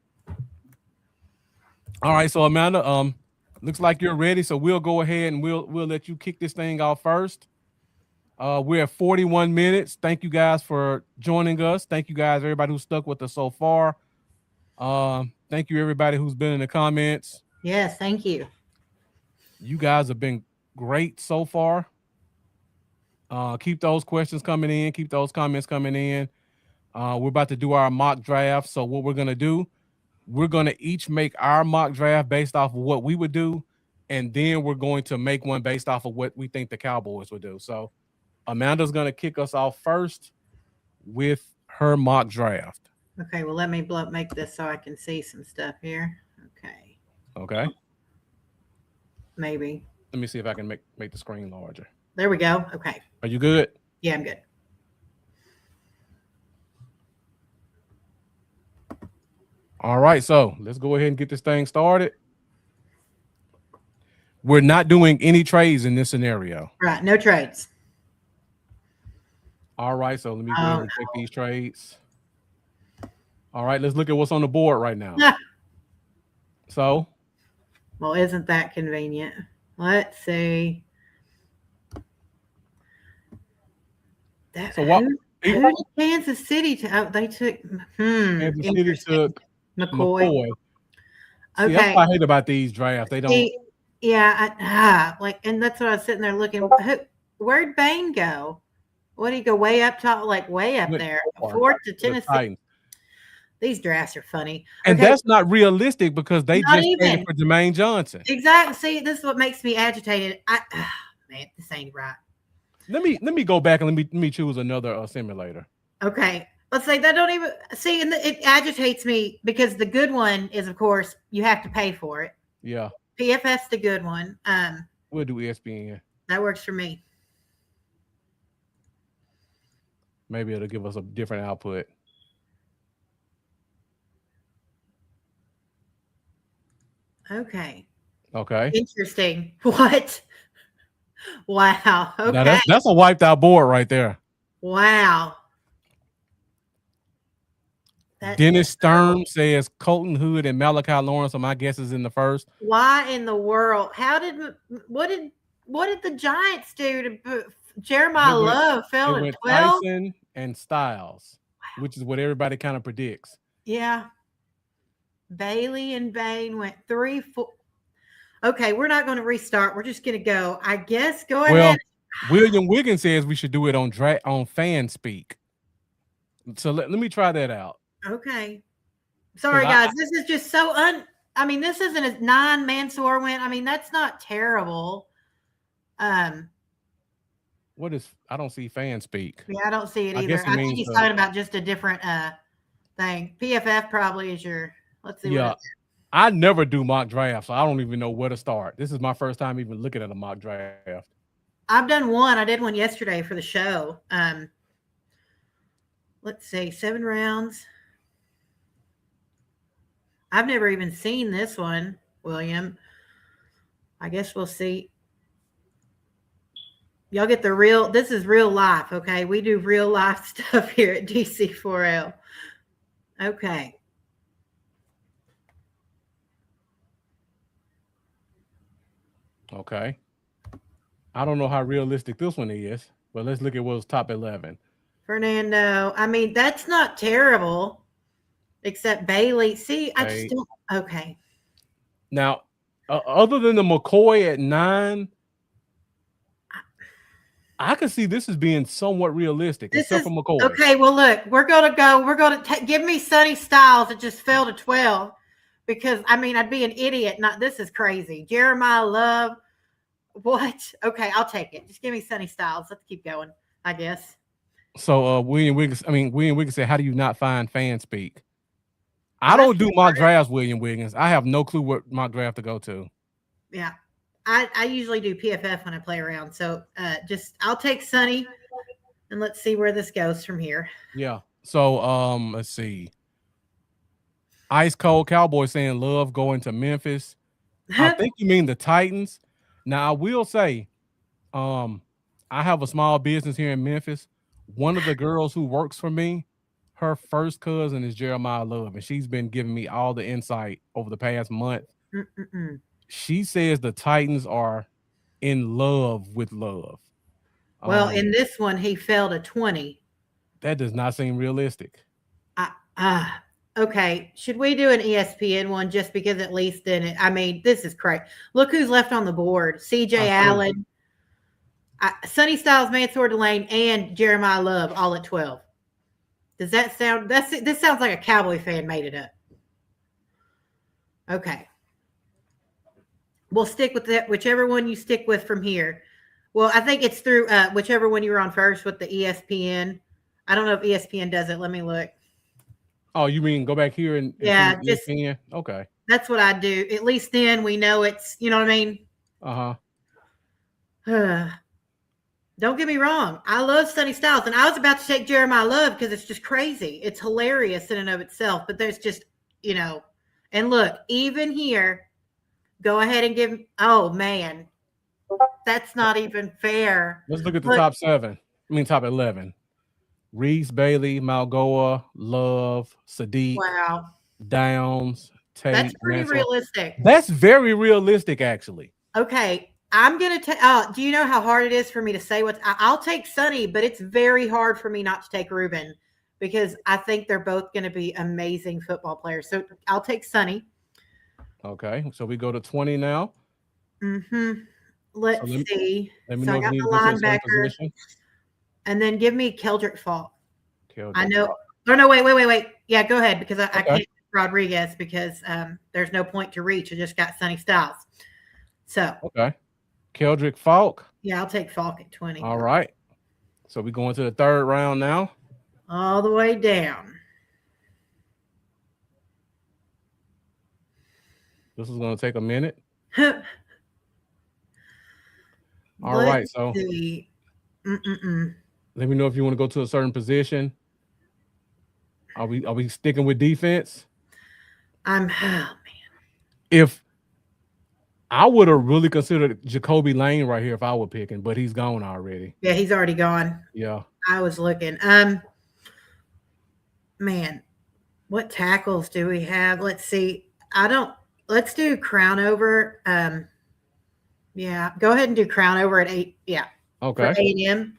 All right, so Amanda, looks like you're ready. So we'll go ahead and we'll let you kick this thing off first. We're at 41 minutes. Thank you guys for joining us. Thank you guys, everybody who stuck with us so far. Thank you everybody who's been in the comments. Yes, thank you. You guys have been great so far. Keep those questions coming in. Keep those comments coming in. We're about to do our mock draft. So what we're gonna do, we're gonna each make our mock draft based off of what we would do, and then we're going to make one based off of what we think the Cowboys would do. So Amanda's gonna kick us off first with her mock draft. Okay, well, let me make this so I can see some stuff here. Okay, Okay. maybe. Let me see if I can make the screen larger. There we go. Okay. Are you good? Yeah, I'm good. All right, so let's go ahead and get this thing started. We're not doing any trades in this scenario. Right, no trades. All right, so let me go ahead and take these trades. All right, let's look at what's on the board right now. So, well, isn't that convenient? Let's see. So what? Who did Kansas City they took? Kansas City took McCoy. See, Okay. that's what I hate about these drafts. They don't. Yeah, and that's what I was sitting there looking. Where'd Bain go? What did he go way up top? Like way up there, fourth to Tennessee. These drafts are funny, and that's not realistic because they just traded for Jermaine Johnson. Exactly. See, this is what makes me agitated. Man, this ain't right. Let me go back and let me choose another simulator. Okay, let's say that don't even see, and it agitates me because the good one is, of course, you have to pay for it. Yeah. PFF's the good one. We'll do ESPN. That works for me. Maybe it'll give us a different output. Okay. Okay. Interesting. What? Wow. Okay. Now that's a wiped out board right there. Wow. Dennis Sturm says Colton Hood and Malachi Lawrence. So my guess is in the first. Why in the world? What did the Giants do to Jeremiah Love fell to 12? Tyson and Styles, wow, which is what everybody kind of predicts. Yeah. Bailey and Bain went 3, 4. Okay, we're not going to restart. We're just going to go. I guess go ahead. William Wiggins says we should do it on fan speak. So let me try that out. Okay. Sorry, guys. This is just so I mean, this isn't a 9 Mansour win. I mean, that's not terrible. What is? I don't see fan speak. Yeah, I don't see it either. I think he's talking about just a different thing. PFF probably is your. Let's see. Yeah, I never do mock drafts, so I don't even know where to start. This is my first time even looking at a mock draft. I've done one. I did one yesterday for the show. Let's see, 7 rounds. I've never even seen this one, William. I guess we'll see. Y'all get the real. This is real life, okay? We do real life stuff here at DC4L. Okay. Okay. I don't know how realistic this one is, but let's look at what's top 11. Fernando. I mean, that's not terrible, except Bailey. See, I just don't. Okay. Now, other than the McCoy at 9, I could see this as being somewhat realistic, except for McCoy. Okay, well, look, we're going to give me Sonny Styles. It just fell to 12 because, I mean, I'd be an idiot. This is crazy. Jeremiah Love. What? Okay, I'll take it. Just give me Sonny Styles. Let's keep going, I guess. So, William Wiggins said, how do you not find fan speak? I don't do mock drafts, William Wiggins. I have no clue what mock draft to go to. Yeah. I usually do PFF when I play around. So I'll take Sonny and let's see where this goes from here. Yeah. So let's see. Ice Cold Cowboy saying Love going to Memphis. I think you mean the Titans. Now I will say, I I have a small business here in Memphis. One of the girls who works for me, her first cousin is Jeremiah Love, and she's been giving me all the insight over the past month. Mm-mm-mm. She says the Titans are in love with Love. Well, in Um, this one, he fell to 20. that does not seem realistic. Okay. Should we do an ESPN one just because at least then I mean, this is crazy. Look who's left on the board: I CJ see. Allen, Sonny Styles, Mansour Delane, and Jeremiah Love all at 12. Does that sound? This sounds like a Cowboy fan made it up. Okay, we'll stick with that. Whichever one you stick with from here. Well, I think it's through whichever one you were on first with the ESPN. I don't know if ESPN does it. Let me look. Oh, you mean go back here and choose Yeah, just ESPN? Okay. that's what I do. At least then we know it's. You know what I Uh-huh. mean? Don't get me wrong. I love Sonny Styles, and I was about to take Jeremiah Love because it's just crazy. It's hilarious in and of itself, but there's just, and look, even here, go ahead and give. Oh man, that's not even fair. Let's look at the Look, top 7. I mean top 11. Reese, Bailey, Malgoa, Love, Sadiq, wow, Downs, that's Tate, pretty Mansell. realistic. That's very realistic, actually. Okay, I'm gonna take. Do you know how hard it is for me to say what? I'll take Sonny, but it's very hard for me not to take Ruben because I think they're both going to be amazing football players. So I'll take Sonny. Okay, so we go to 20 now. Mm-hmm. So Let's see. let me So know I if you got need to the go to a certain linebacker, position. and then give me Keldrick Falk. I Keldrick know. Falk. Oh no! Wait. Yeah, go ahead because I Okay. can't Rodriguez because there's no point to reach. I just got Sonny Styles. So Okay. Keldrick Falk. yeah, I'll take Falk at 20. All right. So we going to the 3rd round now. All the way down. This is going to take a minute. Let's All right. So see. Mm-mm-mm. let me know if you want to go to a certain position. Are we sticking with defense? Oh man. If I would have really considered Jacoby Lane right here if I were picking, but he's gone already. Yeah, he's already gone. Yeah. I was looking. Man, what tackles do we have? Let's see. Let's do Crown over. Yeah, go ahead and do Crown over at 8. Yeah. For Okay. A&M.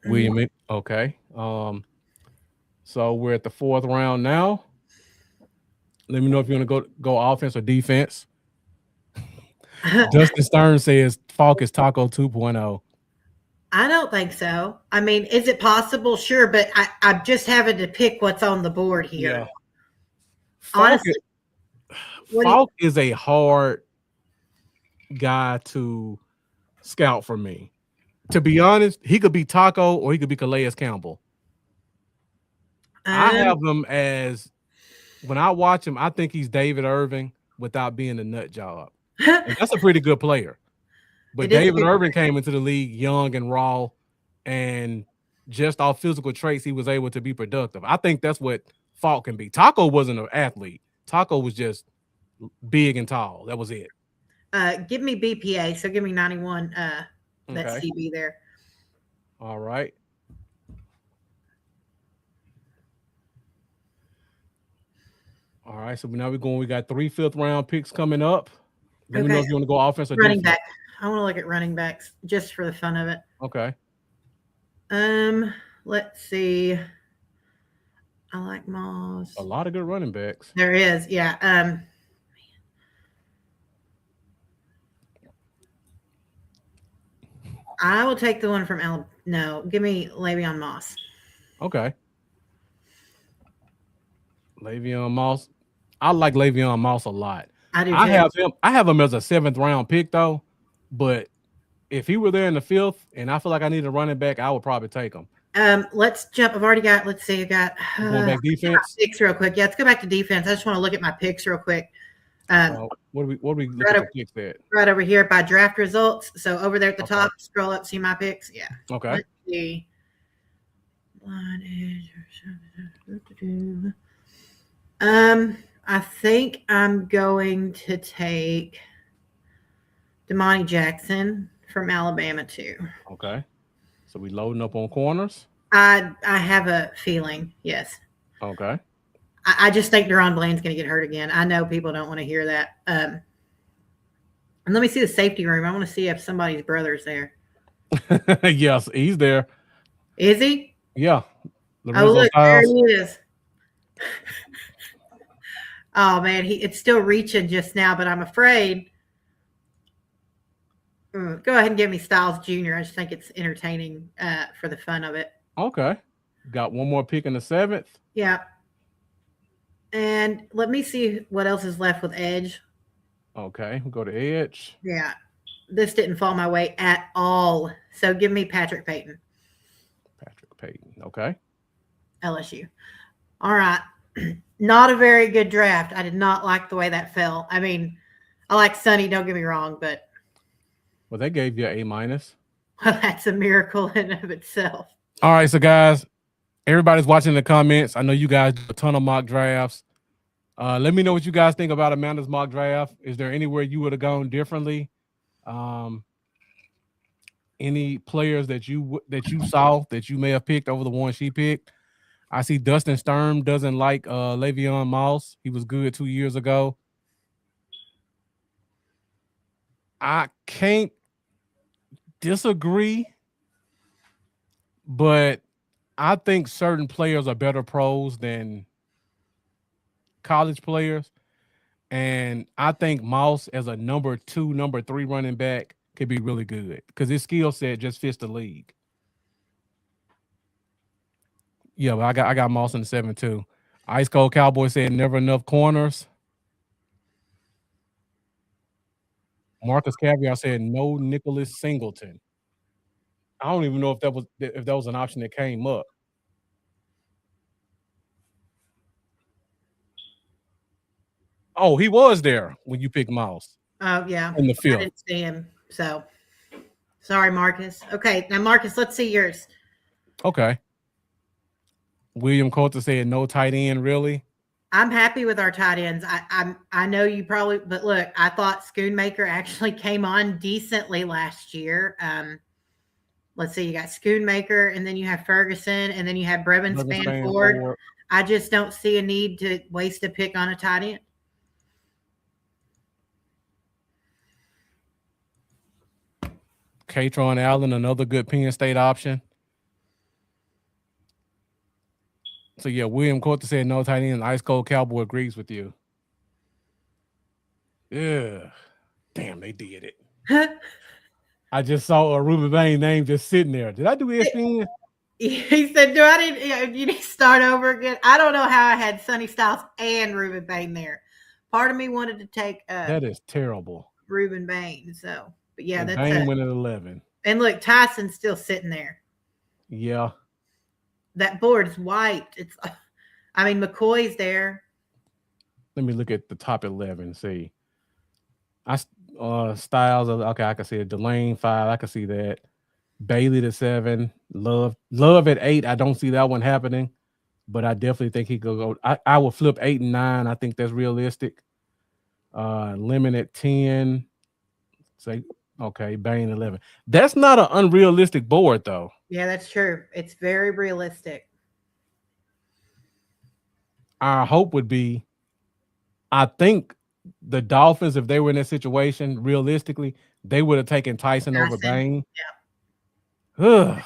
William. Okay. So we're at the 4th round now. Let me know if you want to go offense or defense. Dustin Stern says Falk is Taco 2.0. I don't think so. I mean, is it possible? Sure, but I'm just having to pick what's on the board here. Yeah. Honestly, Falk is a hard guy to scout for me. To be honest, he could be Taco or he could be Calais Campbell. I have him as, when I watch him, I think he's David Irving without being a nut job. And that's a pretty good player. But David Irving came into the league young and raw, and just off physical traits, he was able to be productive. I think that's what Falk can be. Taco wasn't an athlete. Taco was just big and tall. That was it. Give me BPA. So give me 91. That's Okay. CB there. All right. All right. So now we're going. We got 3 5th-round picks coming up. Let me know if you want to go offense or running defense. back. I want to look at running backs just for the fun of it. Okay. Let's see. I like Moss. A lot of good running backs. There is, yeah. I will take the one from Alabama. No, give me Le'Veon Moss. Okay. Le'Veon Moss. I like Le'Veon Moss a lot. I do. I have him as a 7th-round pick though, but if he were there in the 5th and I feel like I need a running back, I would probably take him. Let's jump. I've already got. Let's see. I got going back defense. Picks real quick. Yeah, let's go back to defense. I just want to look at my picks real quick. What do we look at the picks at? Right over here by draft results. So over there at the top, scroll up, see my picks. Yeah. Okay. Let's see. I think I'm going to take Damani Jackson from Alabama too. Okay. So we loading up on corners. I have a feeling, yes. Okay. I just think Deron Bland's going to get hurt again. I know people don't want to hear that. And let me see the safety room. I want to see if somebody's brother's there. Yes, he's there. Is he? Yeah. Oh, Lorenzo look, there Styles. he is. Oh man, it's still reaching just now, but I'm afraid. Go ahead and give me Styles Jr. I just think it's entertaining for the fun of it. Okay. Got one more pick in the 7th. Yeah. And let me see what else is left with Edge. Okay. We go to edge. Yeah. This didn't fall my way at all. So give me Patrick Payton, Patrick Payton. Okay. LSU. All right. Not a very good draft. I did not like the way that fell. I mean, I like Sonny, don't get me wrong, but Well, they gave you A minus. well, that's a miracle in and of itself. All right. So, guys, everybody's watching the comments. I know you guys do a ton of mock drafts. Let me know what you guys think about Amanda's mock draft. Is there anywhere you would have gone differently? Any players that you saw that you may have picked over the one she picked? I see Dustin Sturm doesn't like Le'Veon Moss. He was good 2 years ago. I can't disagree, but I think certain players are better pros than college players. And I think Moss as a number 2, number 3 running back could be really good because his skill set just fits the league. Yeah, but I got Moss in the 7 too. Ice Cold Cowboy said never enough corners. Marcus Caviar said no Nicholas Singleton. I don't even know if that was an option that came up. Oh, he was there when you picked Mouse. Oh, yeah. In the I field. didn't see him. So sorry, Marcus. Okay. Now, Marcus, let's see yours. Okay. William Coulter said no tight end, really? I'm happy with our tight ends. I know you probably, but look, I thought Schoonmaker actually came on decently last year. Let's see, you got Schoonmaker, and then you have Ferguson, and then you have Brevin Spanford. I just don't see a need to waste a pick on a tight end. Katron Allen, another good Penn State option. So, yeah, William Coulter said no tight end. Ice Cold Cowboy agrees with you. Yeah. Damn, they did it. I just saw a Ruben Bain name just sitting there. Did I do ESPN? He said, you need to start over again? I don't know how I had Sonny Styles and Ruben Bain there. Part of me wanted to take that is terrible. Ruben Bain. So, but yeah, that's Bain went at 11. And look, Tyson's still sitting there. Yeah. That board's wiped. McCoy's there. Let me look at the top 11 and see. Styles, okay, I can see it. Delane 5, I can see that. Bailey to 7. Love at 8. I don't see that one happening, but I definitely think he could go. I will flip 8 and 9. I think that's realistic. Lemon at 10. Say, okay, Bain 11. That's not an unrealistic board, though. Yeah, that's true. It's very realistic. Our hope would be, I think the Dolphins, if they were in that situation, realistically, they would have taken Tyson over Bain. Yeah.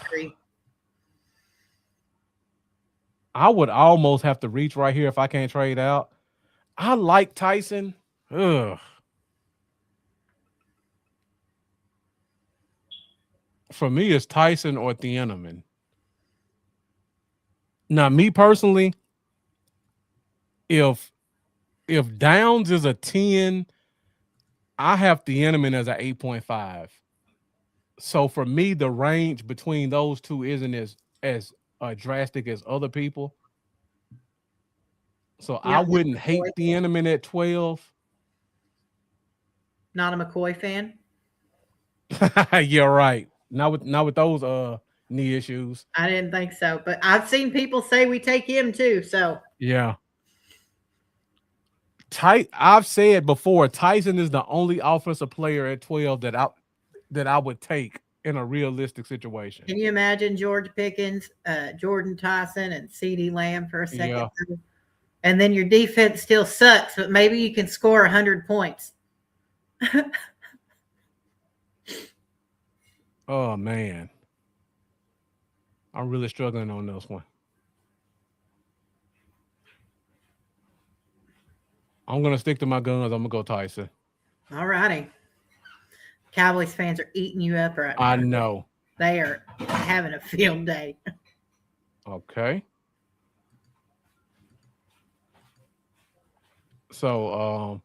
I would almost have to reach right here if I can't trade out. I like Tyson. For me, it's Tyson or Thieneman. Now, me personally, if Downs is a 10, I have Thieneman as an 8.5. So for me, the range between those two isn't as drastic as other people. So I wouldn't hate Thieneman at 12. Not a McCoy fan? Yeah, right. Not with those knee issues. I didn't think so, but I've seen people say we take him too. So yeah. I've said before, Tyson is the only offensive player at 12 that I would take in a realistic situation. Can you imagine George Pickens, Jordan Tyson, and CeeDee Lamb for a second? Yeah. And then your defense still sucks, but maybe you can score 100 points. Oh man. I'm really struggling on this one. I'm gonna stick to my guns. I'm gonna go Tyson. All righty. Cowboys fans are eating you up right I now. know. They are having a field day. Okay. So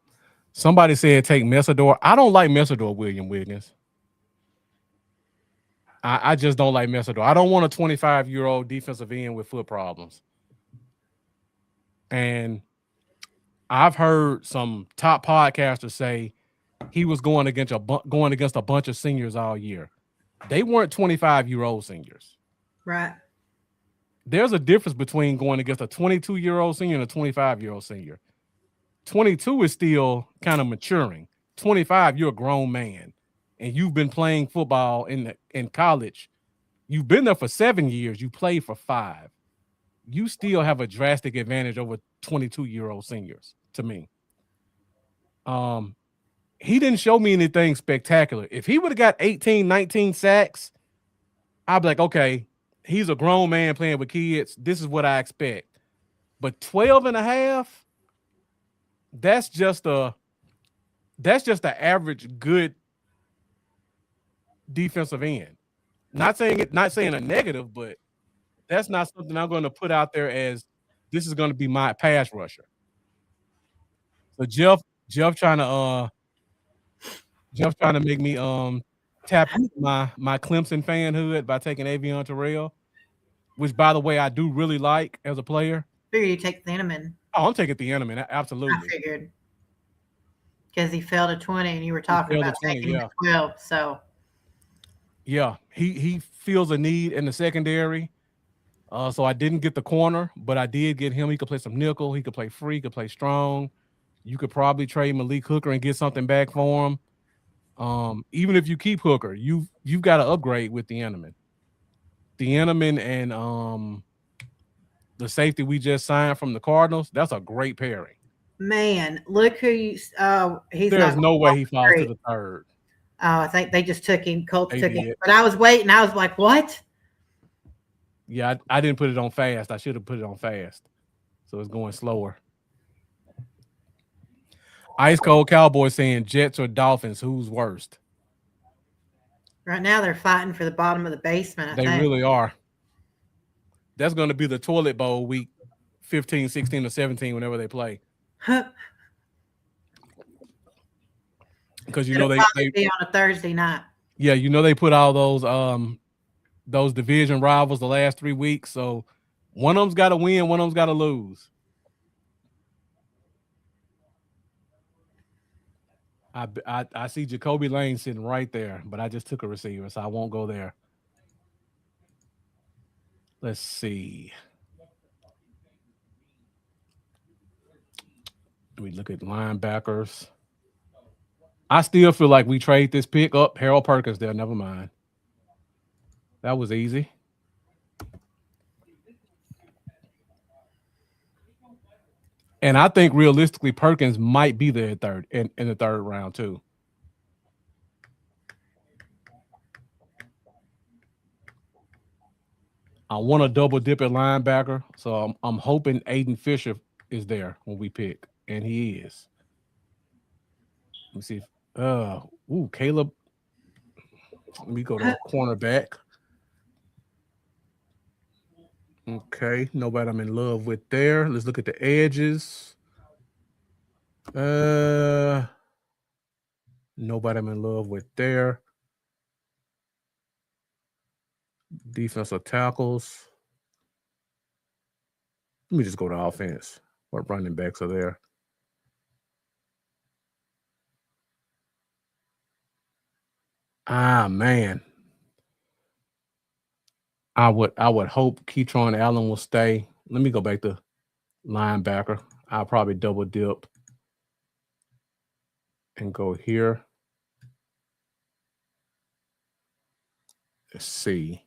somebody said take Messador. I don't like Messador, William Wiggins. I just don't like Messador. I don't want a 25-year-old defensive end with foot problems. And I've heard some top podcasters say he was going against a bunch of seniors all year. They weren't 25-year-old seniors. Right. There's a difference between going against a 22-year-old senior and a 25-year-old senior. 22 is still kind of maturing. 25, you're a grown man, and you've been playing football in college. You've been there for 7 years. You played for 5. You still have a drastic advantage over 22-year-old seniors, to me. He didn't show me anything spectacular. If he would have got 18, 19 sacks, I'd be like, okay, he's a grown man playing with kids. This is what I expect. But 12 and a half, that's just the average good defensive end. Not saying a negative, but that's not something I'm going to put out there as this is going to be my pass rusher. So Jeff trying to make me tap into my Clemson fanhood by taking Avion Terrell, which by the way I do really like as a player. Figured you take Thieneman. Oh, I'm taking the enemy, absolutely. I figured because he fell to 20, and you were talking about taking him to 12. So yeah, he feels a need in the secondary. So I didn't get the corner, but I did get him. He could play some nickel. He could play free. He could play strong. You could probably trade Malik Hooker and get something back for him. Even if you keep Hooker, you've got to upgrade with the enemy. The enemy and the safety we just signed from the Cardinals. That's a great pairing. Man, look who you. He's There's not no way he falls to the third. Oh, I think they just took him. Colts took him. But I was waiting. I was like, what? Yeah, I didn't put it on fast. I should have put it on fast. So it's going slower. Ice Cold Cowboy saying Jets or Dolphins, who's worst? Right now they're fighting for the bottom of the basement. They really are. That's going to be the toilet bowl week 15, 16, or 17 whenever they play. Because you know they be on a Thursday night. Yeah, you know they put all those division rivals the last 3 weeks. So one of them's got to win, one of them's got to lose. I see Jacoby Lane sitting right there, but I just took a receiver, so I won't go there. Let's see. We look at linebackers. I still feel like we trade this pick up. Harold Perkins there. Never mind. That was easy. And I think realistically, Perkins might be there in the third round too. I want a double dip at linebacker, so I'm hoping Aiden Fisher is there when we pick, and he is. Let me see. Caleb. Let me go to cornerback. Okay, nobody I'm in love with there. Let's look at the edges. Nobody I'm in love with there. Defensive tackles. Let me just go to offense. What running backs are there? Ah, man. I would hope Keytron Allen will stay. Let me go back to linebacker. I'll probably double dip. and go here. Let's see.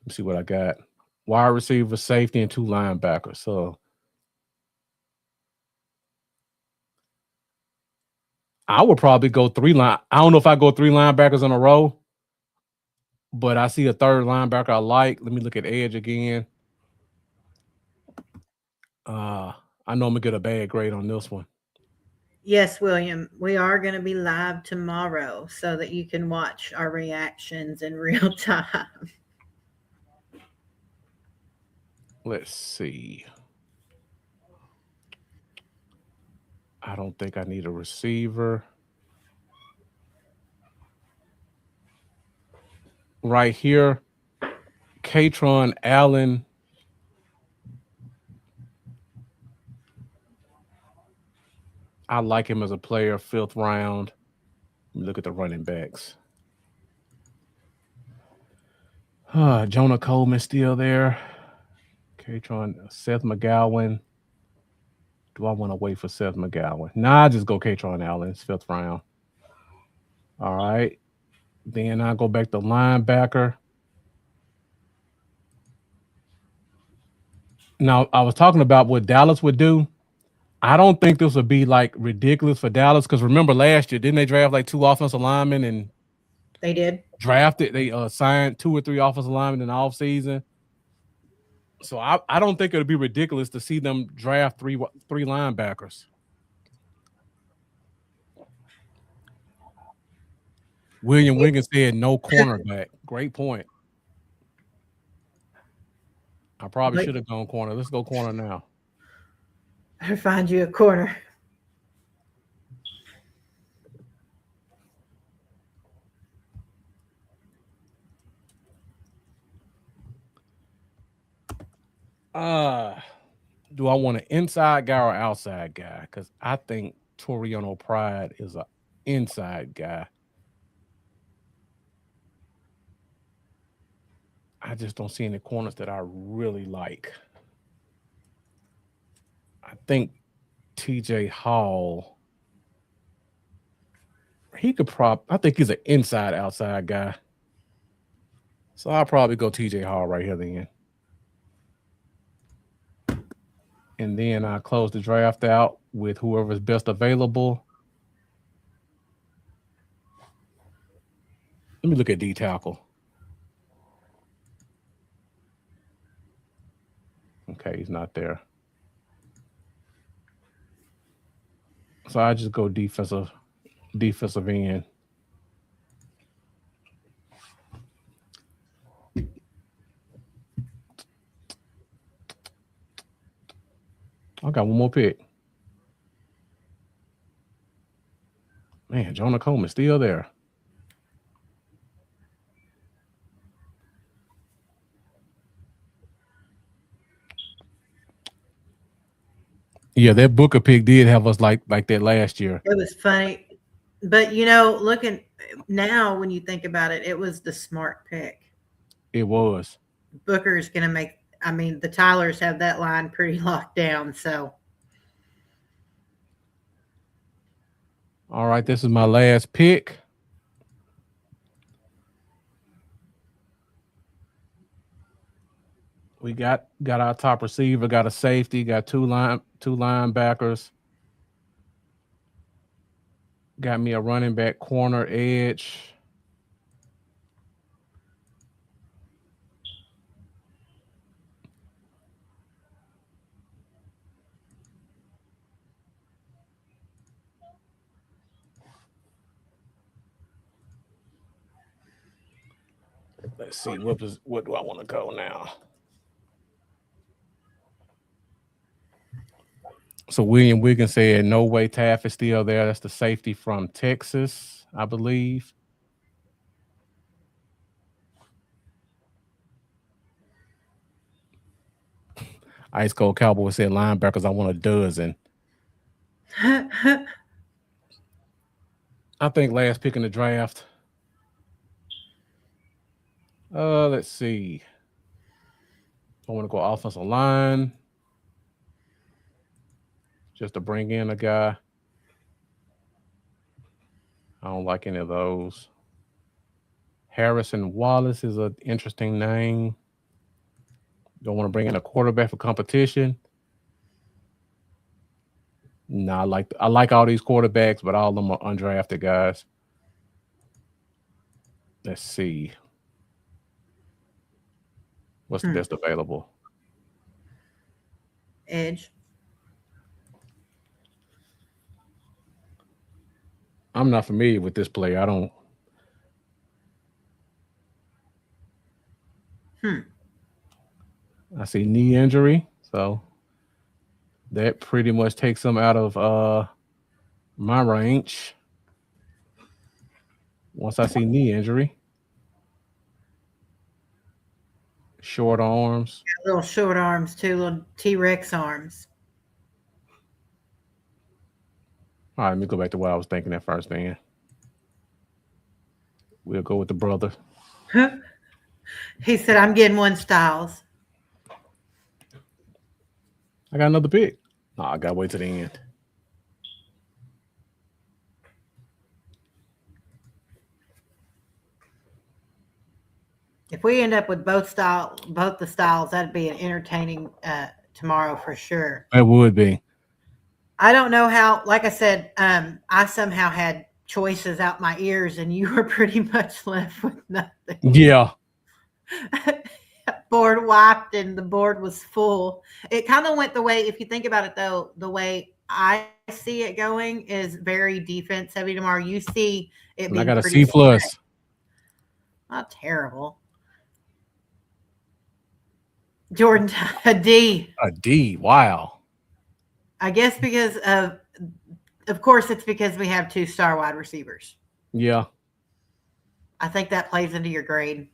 Let's see what I got. Wide receiver, safety, and 2 linebackers. So I would probably go 3 line. I don't know if I go 3 linebackers in a row, but I see a third linebacker I like. Let me look at edge again. I know I'm gonna get a bad grade on this one. Yes, William, we are going to be live tomorrow so that you can watch our reactions in real time. Let's see. I don't think I need a receiver. Right here, Katron Allen. I like him as a player, 5th round. Look at the running backs. Jonah Coleman still there. Katron, Seth McGowan. Do I want to wait for Seth McGowan? Nah, I just go Katron Allen. It's 5th round. All right. Then I go back to linebacker. Now, I was talking about what Dallas would do. I don't think this would be like ridiculous for Dallas because remember last year, didn't they draft like 2 offensive linemen and They did. they signed 2 or 3 offensive linemen in the offseason. So I don't think it'd be ridiculous to see them draft three linebackers. William Wiggins said no cornerback. Great point. I probably Like, should have gone corner. Let's go corner now. better find you a corner. Do I want an inside guy or outside guy? Because I think Toriano Pride is an inside guy. I just don't see any corners that I really like. I think TJ Hall. I think he's an inside outside guy. So I'll probably go TJ Hall right here then. And then I close the draft out with whoever's best available. Let me look at D tackle. Okay, he's not there. So I just go defensive end. I got one more pick. Man, Jonah Coleman still there. Yeah, that Booker pick did have us like that last year. It was funny. But, looking now, when you think about it, it was the smart pick. It was. Booker's going to the Tylers have that line pretty locked down. So, All right, this is my last pick. We got our top receiver, got a safety, got two linebackers. Got me a running back, corner, edge. Let's see, what do I want to go now? So William Wiggins said, no way Taff is still there. That's the safety from Texas, I believe. Ice Cold Cowboy said linebackers, I want a dozen. I think last pick in the draft. Let's see. I want to go offensive line. just to bring in a guy. I don't like any of those. Harrison Wallace is an interesting name. Don't want to bring in a quarterback for competition. No, I like all these quarterbacks, but all of them are undrafted guys. Let's see what's the Hmm. best available. Edge. I'm not familiar with this player. I don't. Hmm. I see knee injury, so that pretty much takes him out of my range. Once I see knee injury, short arms. Little short arms too, little T-Rex arms. All right, let me go back to what I was thinking at first. Then we'll go with the brother. He said, "I'm getting one Styles." I got another pick. No, I gotta wait to the end. If we end up with both the styles, that'd be an entertaining tomorrow for sure. It would be. I don't know how. Like I said, I somehow had choices out my ears, and you were pretty much left with nothing. Yeah. Board wiped, and the board was full. It kind of went the way. If you think about it, though, the way I see it going is very defense heavy tomorrow. You see it And I being got a pretty C plus. not terrible. Jordan, a D. A D. Wow. I guess because of course, it's because we have 2-star wide receivers. Yeah. I think that plays into your grade.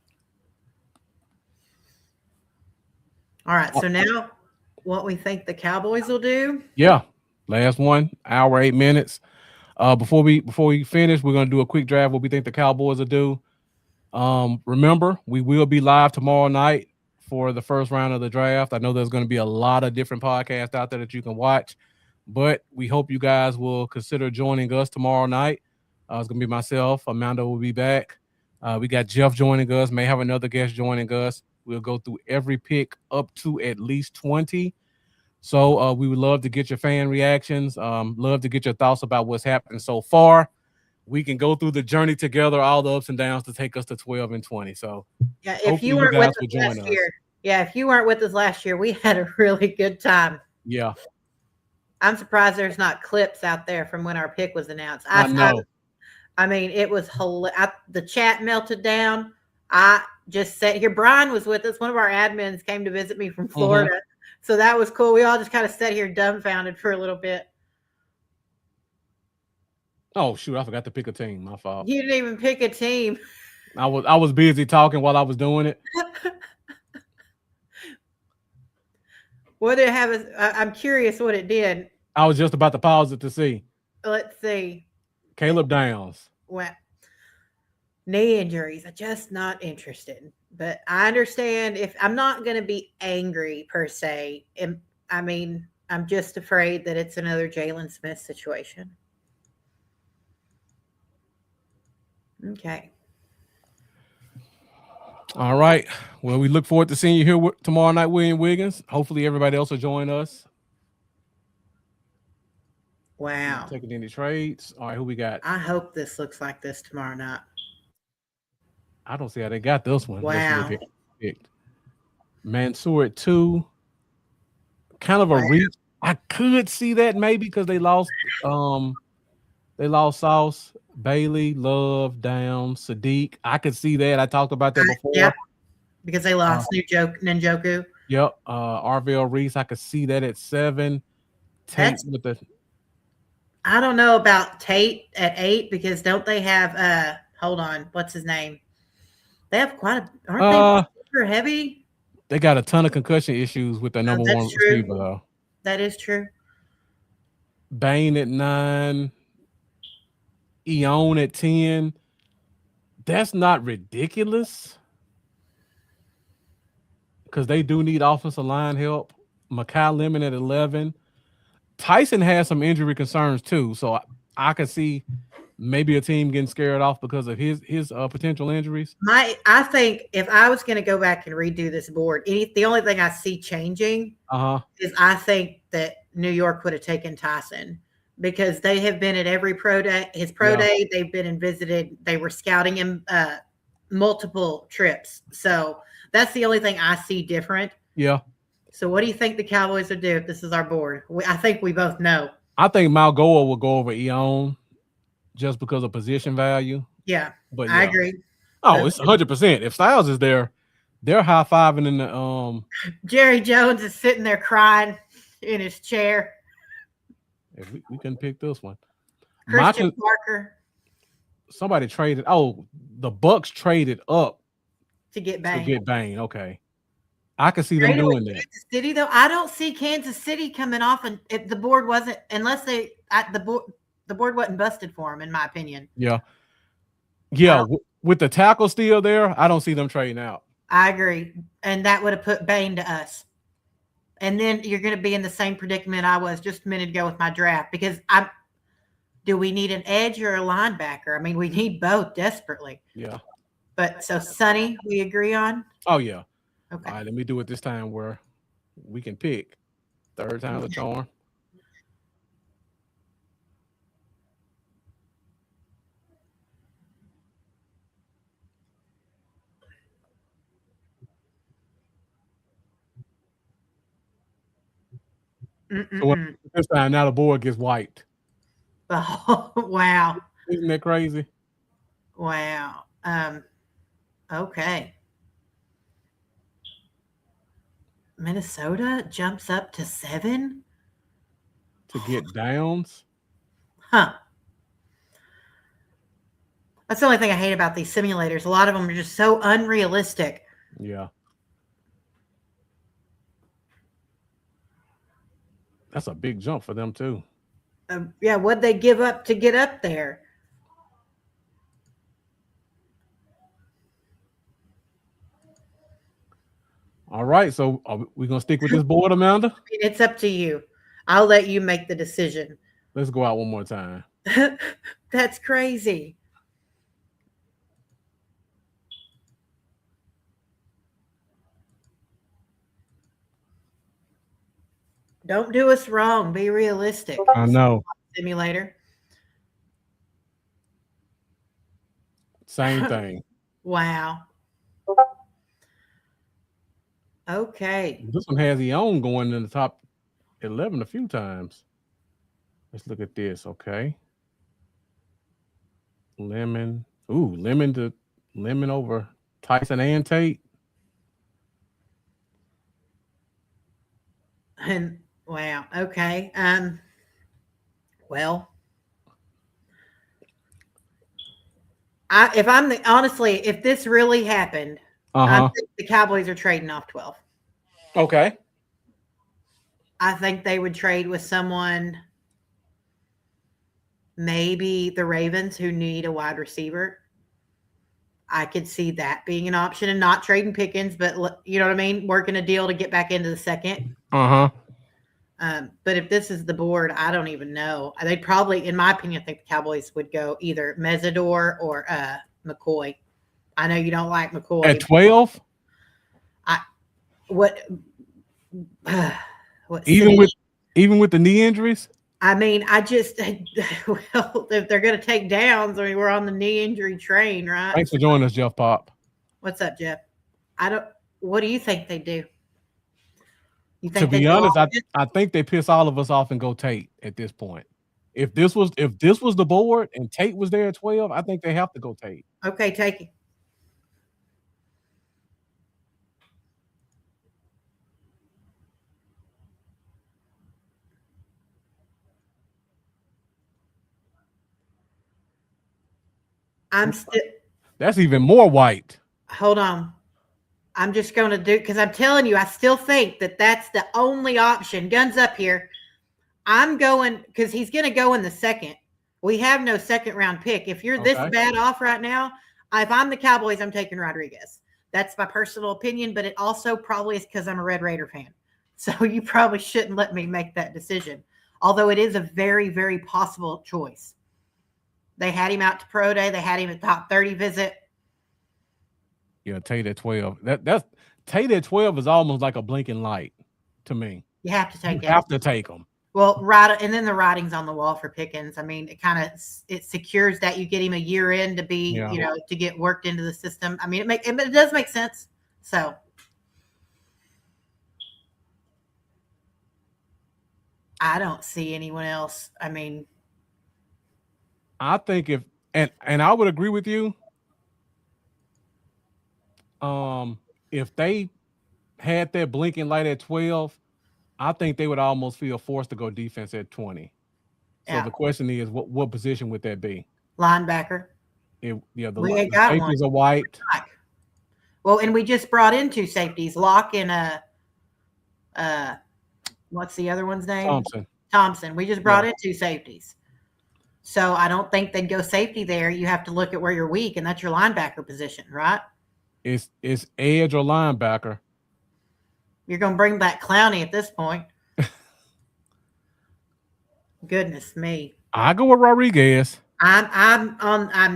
All right, so now what we think the Cowboys will do. Yeah. Last one, hour 8 minutes. Before we finish, we're gonna do a quick draft. What we think the Cowboys will do. Remember, we will be live tomorrow night for the first round of the draft. I know there's going to be a lot of different podcasts out there that you can watch, but we hope you guys will consider joining us tomorrow night. It's going to be myself. Amanda will be back. We got Jeff joining us, may have another guest joining us. We'll go through every pick up to at least 20. So we would love to get your fan reactions, love to get your thoughts about what's happened so far. We can go through the journey together, all the ups and downs to take us to 12 and 20. So Yeah, if hopefully you weren't with guys us will join last us. year, if you weren't with us last year, we had a really good time. Yeah. I'm surprised there's not clips out there from when our pick was announced. I know. I mean, it was the chat melted down. I just sat here. Brian was with us. One of our admins came to visit me from Florida. So that was cool. We all just kind of sat here dumbfounded for a little bit. Oh shoot, I forgot to pick a team. My fault. You didn't even pick a team. I was busy talking while I was doing it. What did it have? I'm curious what it did. I was just about to pause it to see. Let's see. Caleb Downs. Well, knee injuries. I'm just not interested. But I understand if I'm not going to be angry per se. I mean, I'm just afraid that it's another Jalen Smith situation. Okay. All right. Well, we look forward to seeing you here tomorrow night, William Wiggins. Hopefully, everybody else will join us. Wow. Taking any trades. All right, who we got? I hope this looks like this tomorrow night. I don't see how they got this one. Wow. Picked. Mansour at 2. Kind of a reach. I could see that maybe because they lost Sauce, Bailey, Love, Downs, Sadiq. I could see that. I talked about that before. Yeah, because they lost Ninjoku. Yep. Arvell Reese, I could see that at 7. Tate with the I don't know about Tate at 8 because don't they have hold on, what's his name? They have quite a aren't they super heavy? They got a ton of concussion issues with their number one receiver though. That is true. Bain at 9. Eon at 10. That's not ridiculous. Because they do need offensive line help. Makai Lemon at 11. Tyson has some injury concerns too, so I could see maybe a team getting scared off because of his potential injuries. I think if I was going to go back and redo this board, the only thing I see changing is I think that New York would have taken Tyson because they have been at every pro day, his pro day. They've been and visited. They were scouting him multiple trips. So that's the only thing I see different. Yeah. So what do you think the Cowboys would do if this is our board? I think we both know. I think Malgoa will go over Eon just because of position value. Yeah, but I agree. Oh, it's 100%. If Styles is there, they're high fiving in the Jerry Jones is sitting there crying in his chair. If we couldn't pick this one. Christian Parker. Somebody traded. Oh, the Bucks traded up to get Bane. Okay. I can see them doing that. Kansas City, though, I don't see Kansas City coming off, and if the board wasn't, unless the board wasn't busted for them, in my opinion. Yeah. With the tackle still there, I don't see them trading out. I agree, and that would have put Bane to us. And then you're going to be in the same predicament I was just a minute ago with my draft because do we need an edge or a linebacker? I mean, we need both desperately. Yeah. But so Sonny, we agree on? Oh yeah. Okay. All right, let me do it this time where we can pick. Third time's a charm. So this time, now the board gets wiped. Oh, wow. Isn't that crazy? Wow. Okay. Minnesota jumps up to 7 to get downs. Huh. That's the only thing I hate about these simulators. A lot of them are just so unrealistic. Yeah. That's a big jump for them too. Yeah, what'd they give up to get up there? All right, so are we gonna stick with this board, Amanda? It's up to you. I'll let you make the decision. Let's go out one more time. That's crazy. Don't do us wrong. Be realistic. I know. Simulator. Same thing. Wow. Okay. This one has the own going in the top 11 a few times. Let's look at this. Okay. Lemon. Ooh, lemon over Tyson and Tate. And wow. Okay. Well, if this really happened, I think the Cowboys are trading off 12. Okay. I think they would trade with someone, maybe the Ravens, who need a wide receiver. I could see that being an option and not trading Pickens, but you know what I mean? Working a deal to get back into the second. But if this is the board, I don't even know. They'd probably, in my opinion, I think the Cowboys would go either Mesidor or McCoy. I know you don't like McCoy. At 12? What even with the knee injuries? I mean, well, if they're going to take downs, I mean, we're on the knee injury train, right? Thanks for joining us, Jeff Pop. What's up, Jeff? What do you think they do? To be honest, I think they piss all of us off and go Tate at this point. If this was the board and Tate was there at 12, I think they have to go Tate. Okay, take it. That's even more white. Hold on. I'm just going to do, because I'm telling you, I still think that that's the only option. Guns up here. I'm going, because he's going to go in the second. We have no second round pick. If you're this bad off right now, if I'm the Cowboys, I'm taking Rodriguez. That's my personal opinion, but it also probably is because I'm a Red Raider fan. So you probably shouldn't let me make that decision. although it is a very, very possible choice. They had him out to pro day. They had him at top 30 visit. Yeah, Tate at 12. That's Tate at 12 is almost like a blinking light to me. You have to You take it. have to take them. Well, and then the writing's on the wall for Pickens. I mean, it secures that you get him a year in to be, Yeah. to get worked into the system. I mean, it does make sense. So I don't see anyone else. I mean, I think and I would agree with you. If they had that blinking light at 12, I think they would almost feel forced to go defense at 20. So yeah, the question is, what position would that be? linebacker. The We ain't got one. safeties are white. Well, and we just brought in two safeties, Locke and what's the other one's name? Thompson. We just brought in two safeties. So I don't think they'd go safety there. You have to look at where you're weak, and that's your linebacker position, right? It's edge or linebacker. You're going to bring back Clowney at this point. Goodness me. I go with Rodriguez. I'm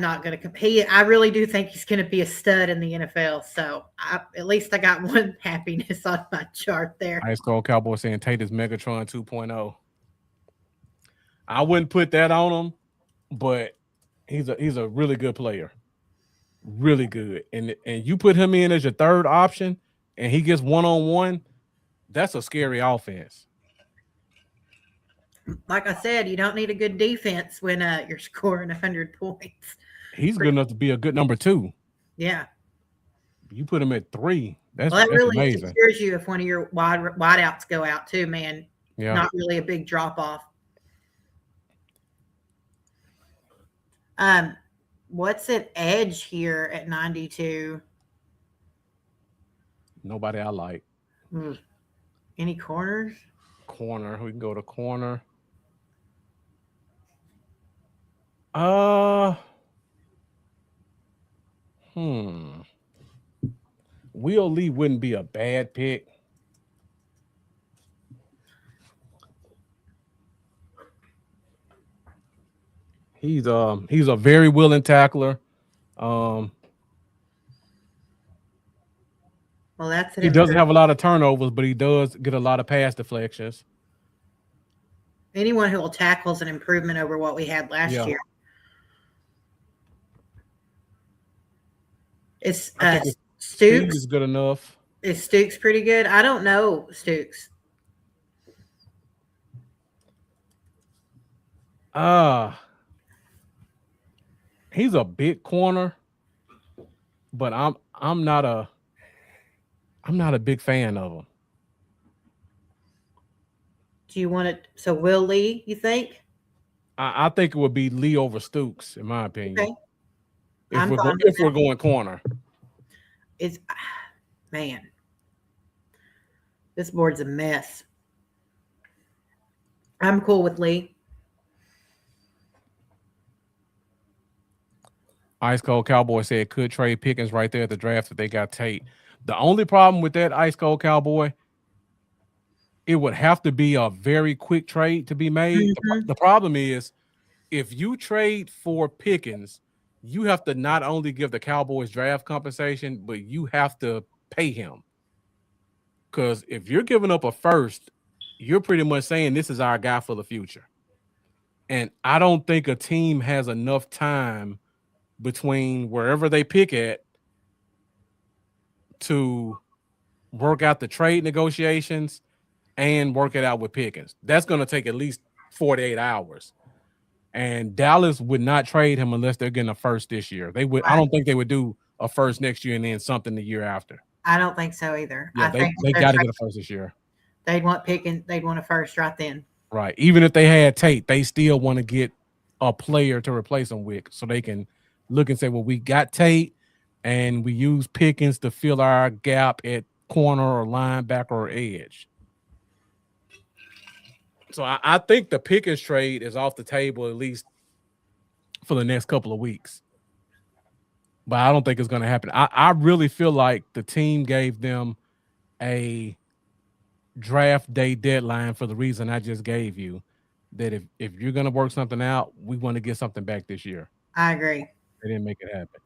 not going to compete. I really do think he's going to be a stud in the NFL. So at least I got one happiness on my chart there. Ice Cold Cowboy saying Tate is Megatron 2.0. I wouldn't put that on him, but he's a really good player. Really good. And you put him in as your third option and he gets one-on-one, that's a scary offense. Like I said, you don't need a good defense when you're scoring 100 points. He's good enough to be a good number 2. Yeah. You put him at 3. That's really amazing. Secures you if one of your wideouts go out too, man. Yeah. Not really a big drop off. What's at edge here at 92? Nobody I like. Any corners? Corner. We can go to corner. Will Lee wouldn't be a bad pick. He's a very willing tackler. Well, that's he doesn't have a lot of turnovers, but he does get a lot of pass deflections. Anyone who will tackle is an improvement over what we had last year. Is Stooks is good enough? Is Stooks pretty good? I don't know Stooks. He's a big corner, but I'm not a big fan of him. Do you want it? So Will Lee, you think? I think it would be Lee over Stooks, in my opinion. Okay. If we're going corner. Man, this board's a mess. I'm cool with Lee. Ice Cold Cowboy said could trade Pickens right there at the draft if they got Tate. The only problem with that, Ice Cold Cowboy, it would have to be a very quick trade to be made. Mm-hmm. The problem is, if you trade for Pickens, you have to not only give the Cowboys draft compensation, but you have to pay him. Because if you're giving up a first, you're pretty much saying this is our guy for the future. And I don't think a team has enough time between wherever they pick at to work out the trade negotiations and work it out with Pickens. That's going to take at least 48 hours. And Dallas would not trade him unless they're getting a first this year. They would. Right. I don't think they would do a first next year and then something the year after. I don't think so either. Yeah, they got to get a first this year. They'd want Pickens. They'd want a first right then. Right. Even if they had Tate, they still want to get a player to replace him with, so they can look and say, "Well, we got Tate, and we use Pickens to fill our gap at corner or linebacker or edge." So I think the Pickens trade is off the table at least for the next couple of weeks. But I don't think it's going to happen. I really feel like the team gave them a draft day deadline for the reason I just gave you. that if you're gonna work something out, we want to get something back this year. I agree. They didn't make it happen.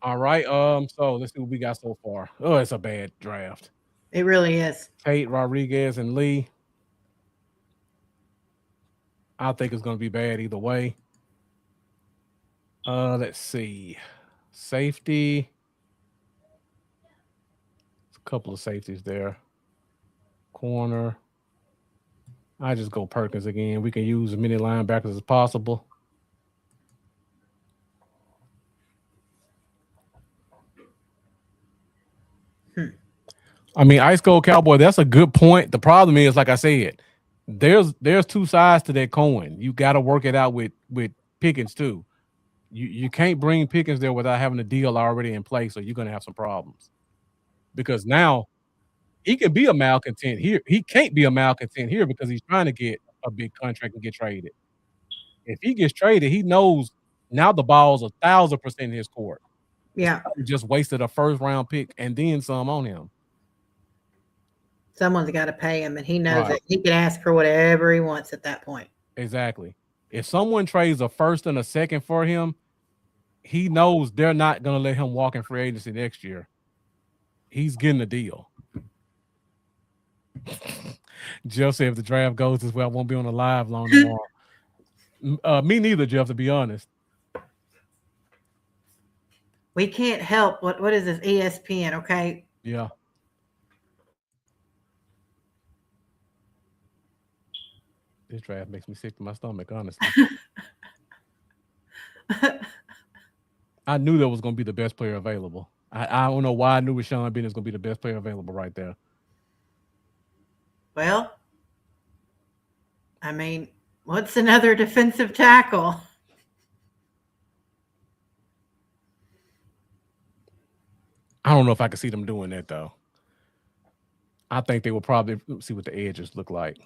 All right. So let's see what we got so far. Oh, it's a bad draft. It really is. Tate, Rodriguez, and Lee. I think it's gonna be bad either way. Let's see. Safety. A couple of safeties there. Corner. I just go Perkins again. We can use as many linebackers as possible. I mean, Ice Cold Cowboy, that's a good point. The problem is, like I said, there's two sides to that coin. You got to work it out with Pickens too. You can't bring Pickens there without having a deal already in place, or you're gonna have some problems. Because now he can be a malcontent here. He can't be a malcontent here because he's trying to get a big contract and get traded. If he gets traded, he knows now the ball's 1,000% in his court. Yeah. He just wasted a first round pick and then some on him. Someone's got to pay him, and he knows that he can ask for whatever he wants at that point. Exactly. If someone trades a first and a second for him, he knows they're not going to let him walk in free agency next year. He's getting a deal. Jeff said if the draft goes this way, I won't be on the live long tomorrow. Me neither, Jeff, to be honest. We can't help what is this ESPN, okay? Yeah. This draft makes me sick to my stomach, honestly. I knew that was going to be the best player available. I don't know why I knew Rashawn Benny was going to be the best player available right there. Well, I mean, what's another defensive tackle? I don't know if I could see them doing that, though. I think they will probably see what the edges look like.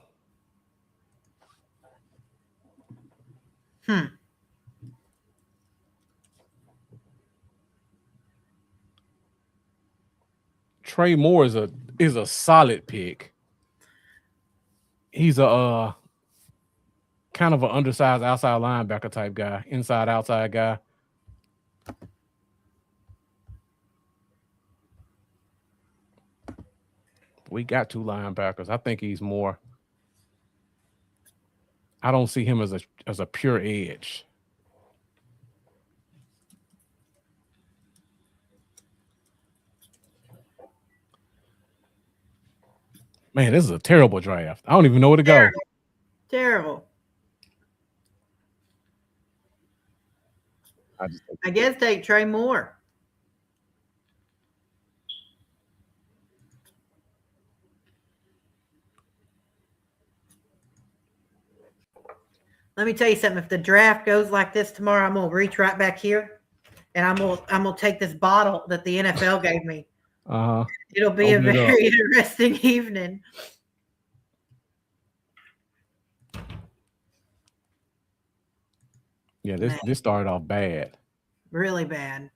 Trey Moore is a solid pick. He's a kind of an undersized outside linebacker type guy, inside outside guy. We got two linebackers. I think he's more. I don't see him as a pure edge. Man, this is a terrible draft. I don't even know where to go. Terrible. I guess take Trey Moore. Let me tell you something. If the draft goes like this tomorrow, I'm gonna reach right back here, and I'm gonna take this bottle that the NFL gave me. It'll be a very interesting evening. Yeah, this started off bad. Really bad.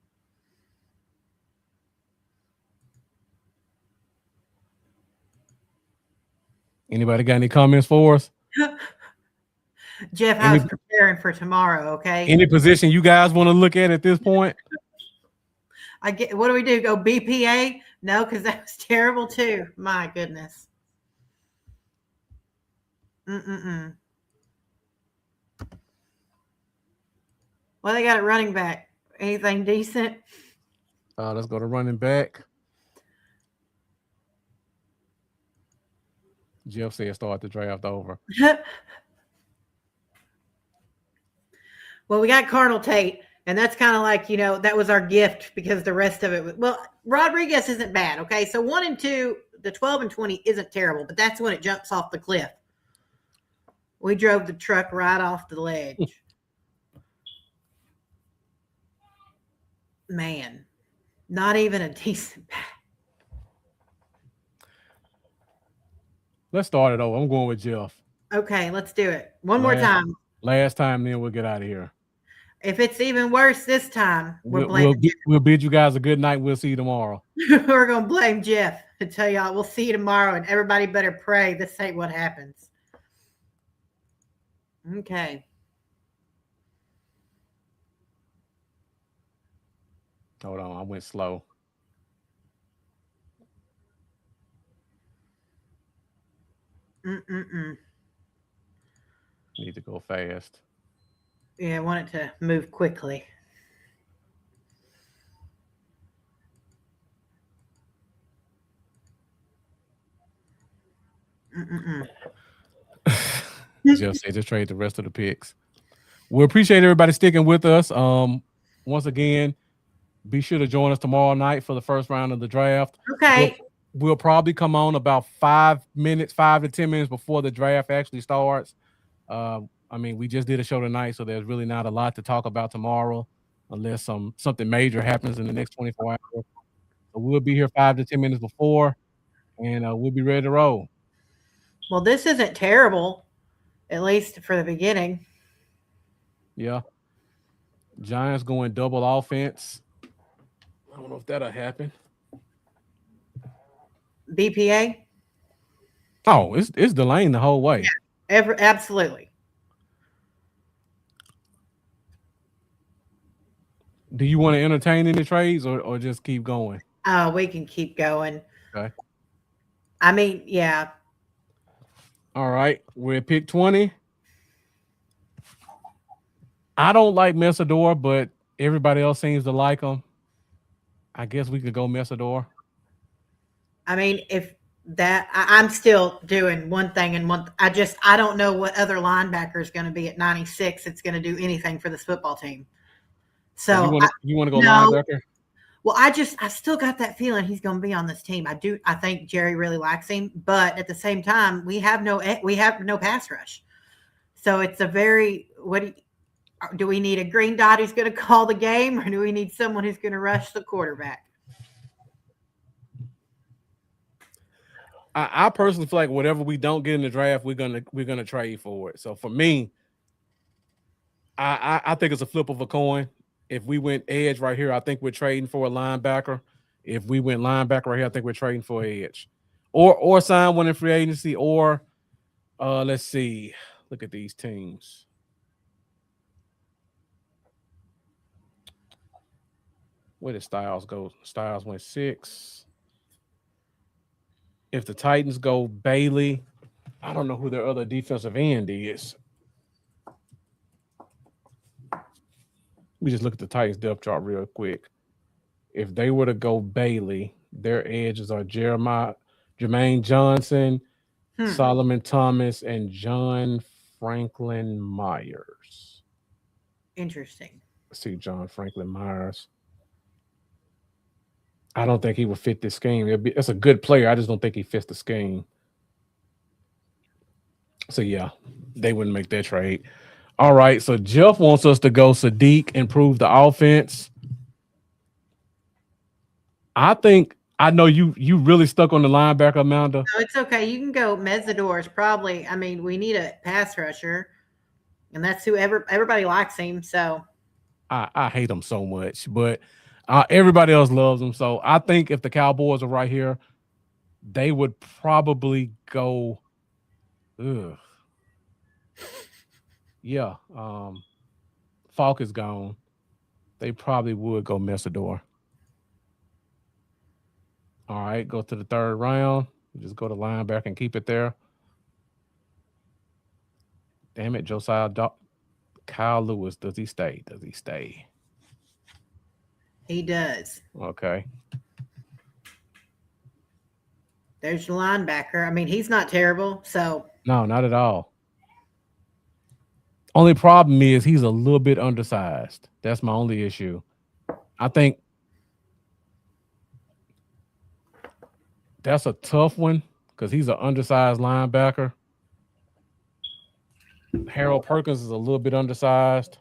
Anybody got any comments for us? Jeff, I was preparing for tomorrow, okay? Any position you guys want to look at this point? What do we do? Go BPA? No, because that was terrible too. My goodness. Well, they got it running back. Anything decent? Let's go to running back. Jeff said start the draft over. Well, we got Cardinal Tate, and that's kind of like, that was our gift because the rest of it was, well, Rodriguez isn't bad, okay? So 1 and 2, the 12 and 20 isn't terrible, but that's when it jumps off the cliff. We drove the truck right off the ledge. Man, not even a decent pass. Let's start it over. I'm going with Jeff. Okay, let's do it. One more time. Last time, then we'll get out of here. If it's even worse this time, we'll bid you guys a good night. We'll see you tomorrow. We're going to blame Jeff. I tell y'all, we'll see you tomorrow, and everybody better pray this ain't what happens. Okay. Hold on, I went slow. Mm-mm-mm. Need to go fast. Yeah, I want it to move quickly. Mm-mm-mm. Just say just trade the rest of the picks. We appreciate everybody sticking with us. Once again, be sure to join us tomorrow night for the first round of the draft. We'll Okay. we'll probably come on about 5 minutes, 5 to 10 minutes before the draft actually starts. I mean, we just did a show tonight, so there's really not a lot to talk about tomorrow, unless something major happens in the next 24 hours. So we'll be here 5 to 10 minutes before, and we'll be ready to roll. Well, this isn't terrible, at least for the beginning. Yeah, Giants going double offense. I don't know if that'll happen. BPA? Oh, it's delaying the whole way. Absolutely. Do you want to entertain any trades or just keep going? We can keep going. Okay. I mean, yeah. All right. We're at pick 20. I don't like Messador, but everybody else seems to like him. I guess we could go Messador. I mean, if that, I'm still doing one thing and one. I don't know what other linebacker is going to be at 96. It's going to do anything for this football team. So you So want to you want to go no. linebacker? Well, I still got that feeling he's going to be on this team. I do. I think Jerry really likes him, but at the same time, we have no pass rush. So it's a very do we need a green dot who's going to call the game, or do we need someone who's going to rush the quarterback? I personally feel like whatever we don't get in the draft, we're gonna trade for it. So for me, I think it's a flip of a coin. If we went edge right here, I think we're trading for a linebacker. If we went linebacker right here, I think we're trading for edge, or sign one in free agency, or let's see, look at these teams. Where did Styles go? Styles went 6. If the Titans go Bailey, I don't know who their other defensive end is. We just look at the Titans depth chart real quick. If they were to go Bailey, their edges are Jermaine Johnson, Hmm. Solomon Thomas, and John Franklin Myers. Interesting. Let's see, John Franklin Myers. I don't think he would fit this scheme. It's a good player. I just don't think he fits the scheme. So yeah, they wouldn't make that trade. All right. So Jeff wants us to go Sadiq, improve the offense. I think I know you really stuck on the linebacker, Amanda. No, it's okay. You can go Mezzador is probably. I mean, we need a pass rusher, and that's who everybody likes him. So I hate him so much, but everybody else loves him. So I think if the Cowboys are right here, they would probably go. Ugh, yeah. Falk is gone. They probably would go Messador. All right, go to the third round. Just go to linebacker and keep it there. Damn it, Josiah. Kyle Lewis. Does he stay? Does he stay? he does. Okay. There's your linebacker. I mean, he's not terrible. So No, not at all. Only problem is he's a little bit undersized. That's my only issue. I think that's a tough one because he's an undersized linebacker. Harold Perkins is a little bit undersized.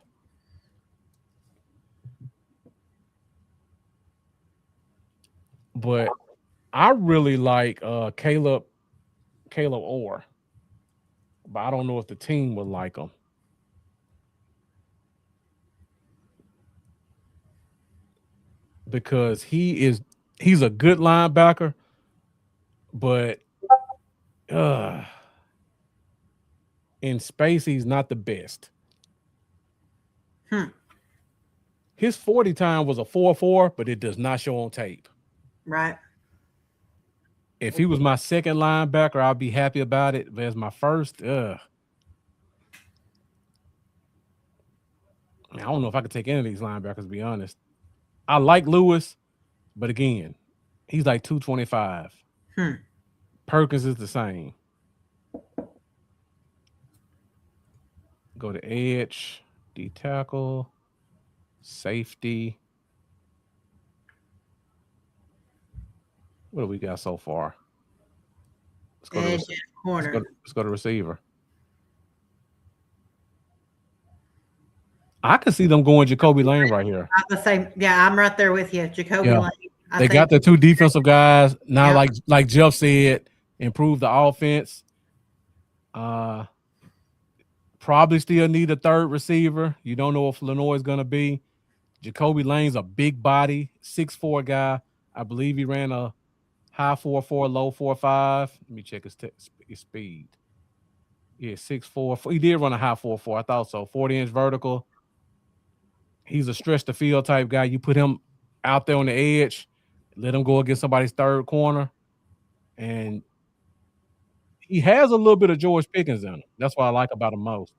But I really like Caleb Orr. But I don't know if the team would like him. Because he's a good linebacker, but uh, in space, he's not the best. Hmm. His 40 time was a 4.4, but it does not show on tape. Right. If he was my second linebacker, I'd be happy about it. But as my first, I don't know if I could take any of these linebackers, to be honest. I like Lewis, but again, he's like 225. Hmm. Perkins is the same. Go to edge, D tackle, safety. What do we got so far? Let's go to Edge rec- and corner. let's go to receiver. I could see them going Jacoby Lane right here. I the same. Yeah, I'm right there with you. Jacoby Yeah, Lane. I they got think. the two defensive guys now. Yep. Like Jeff said, improve the offense. Uh, Probably still need a third receiver. You don't know if Lenoir is going to be. Jacoby Lane's a big body, 6'4" guy. I believe he ran a high 4.4, low 4.5. Let me check his speed. Yeah, 6'4". He did run a high 4.4. I thought so. 40-inch vertical. He's a stretch the field type guy. You put him out there on the edge, let him go against somebody's third corner, and he has a little bit of George Pickens in him. That's what I like about him most.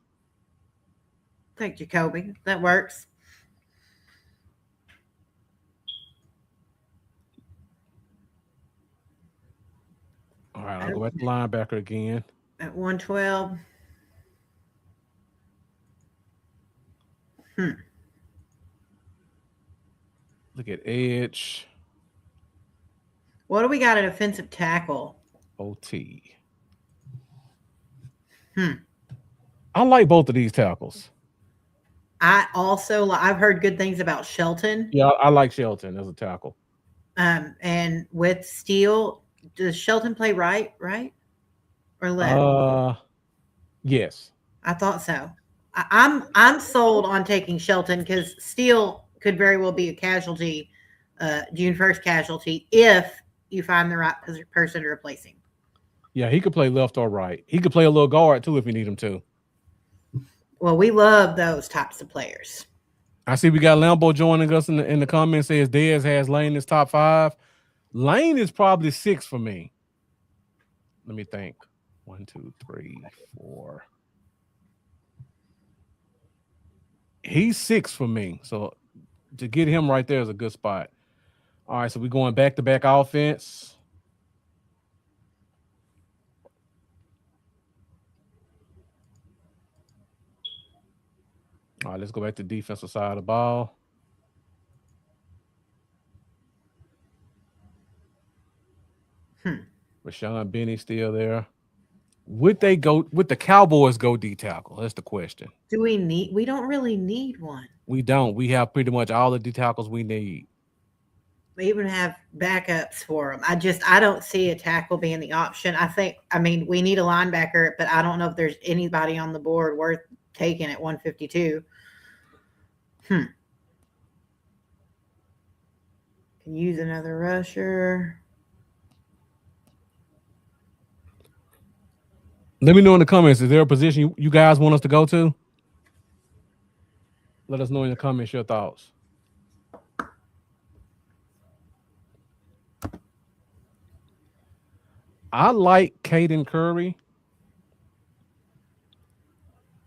I think Jacoby. That works. All right, I'll go back to linebacker again. At 112. Hmm. Look at edge, What do we got at offensive tackle? OT. Hmm. I like both of these tackles. I've heard good things about Shelton. Yeah, I like Shelton as a tackle. And with Steele, does Shelton play right or left? Uh, yes. I thought so. I'm sold on taking Shelton because Steele could very well be a casualty, June 1st casualty if you find the right person to replace him. Yeah, he could play left or right. He could play a little guard too if you need him to. Well, we love those types of players. I see we got Lambo joining us in the comments. Says Dez has Lane as top 5. Lane is probably 6 for me. Let me think. 1, 2, 3, 4. He's 6 for me. So to get him right there is a good spot. All right, so we're going back to back offense. All right, let's go back to defensive side of the ball. Rashawn Benny still there. Would the Cowboys go D tackle? That's the question. We don't really need one. We don't. We have pretty much all the D tackles we need. We even have backups for them. I don't see a tackle being the option. I mean, we need a linebacker, but I don't know if there's anybody on the board worth taking at 152. Can use another rusher. Let me know in the comments. Is there a position you guys want us to go to? Let us know in the comments your thoughts. I like Caden Curry.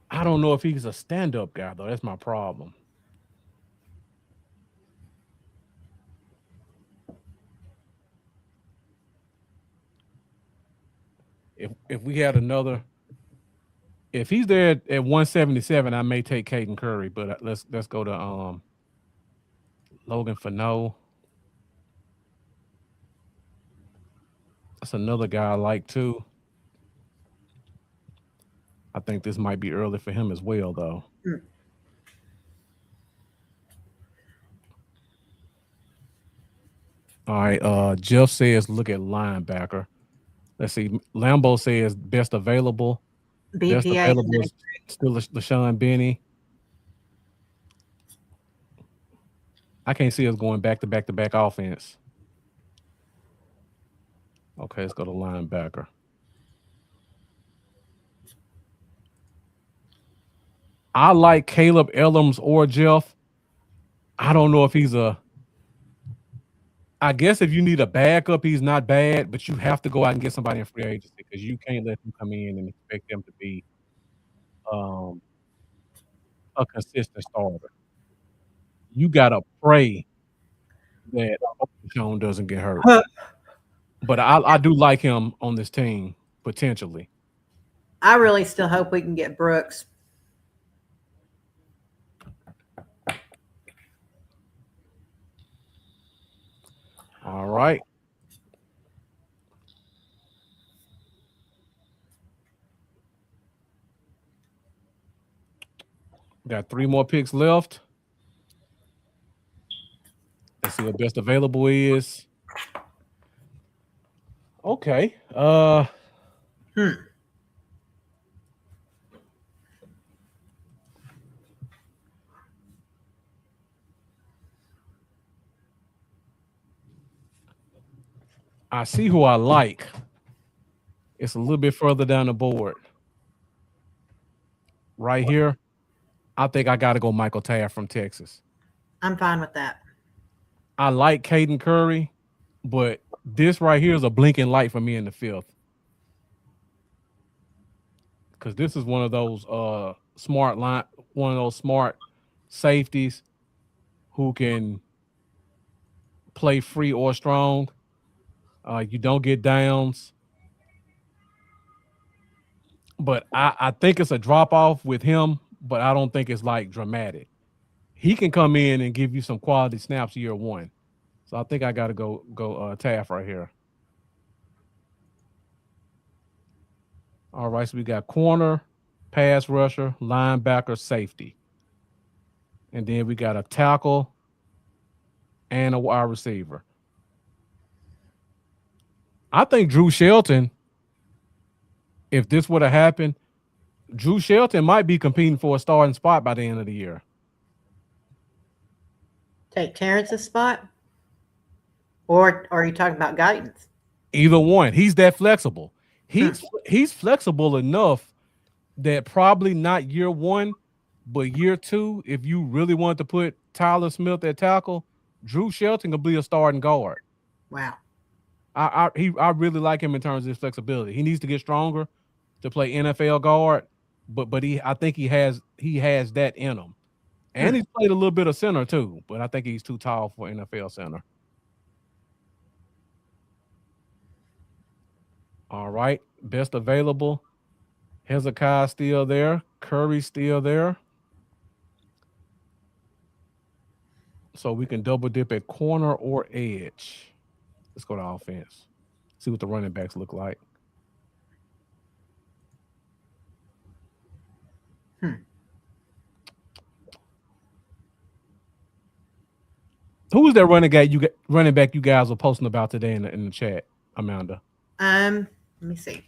I don't know if he's a stand-up guy though. That's my problem. If we had another, if he's there at 177, I may take Caden Curry. But let's go to Logan Fano. That's another guy I like too. I think this might be early for him as well, though. Hmm. All right. Jeff says look at linebacker. Let's see. Lambo says best available. Best BPA is available is still LaShawn Benny. I can't see us going back to back to back offense. Okay, let's go to linebacker. I like Caleb Ellams or Jeff. I don't know if he's a. I guess if you need a backup, he's not bad, but you have to go out and get somebody in free agency because you can't let him come in and expect them to be um, a consistent starter. You gotta pray that Sean doesn't get hurt. But I do like him on this team potentially. I really still hope we can get Brooks. All right, got three more picks left. Let's see what best available is. Okay. Hmm. I see who I like. It's a little bit further down the board. Right here, I think I got to go Michael Taft from Texas. I'm fine with that. I like Caden Curry, but this right here is a blinking light for me in the fifth because this is one of those smart safeties who can play free or strong. You don't get downs, but I think it's a drop off with him, but I don't think it's like dramatic. He can come in and give you some quality snaps year one. So I think I got to go Taft right here. All right, so we got corner, pass rusher, linebacker, safety, and then we got a tackle and a wide receiver. I think Drew Shelton, if this would have happened, Drew Shelton might be competing for a starting spot by the end of the year. Take Terrence's spot, or are you talking about guidance? Either one, he's that flexible. Hmm. He's flexible enough that probably not year one, but year two, if you really want to put Tyler Smith at tackle, Drew Shelton can be a starting guard. Wow. I really like him in terms of his flexibility. He needs to get stronger to play NFL guard, but I think he has that in him. And Hmm. he's played a little bit of center too, but I think he's too tall for NFL center. All right, best available. Hezekiah still there. Curry still there. So we can double dip at corner or edge. Let's go to offense. See what the running backs look like. Hmm. Who was that running back you guys were posting about today in the chat, Amanda? Let me see.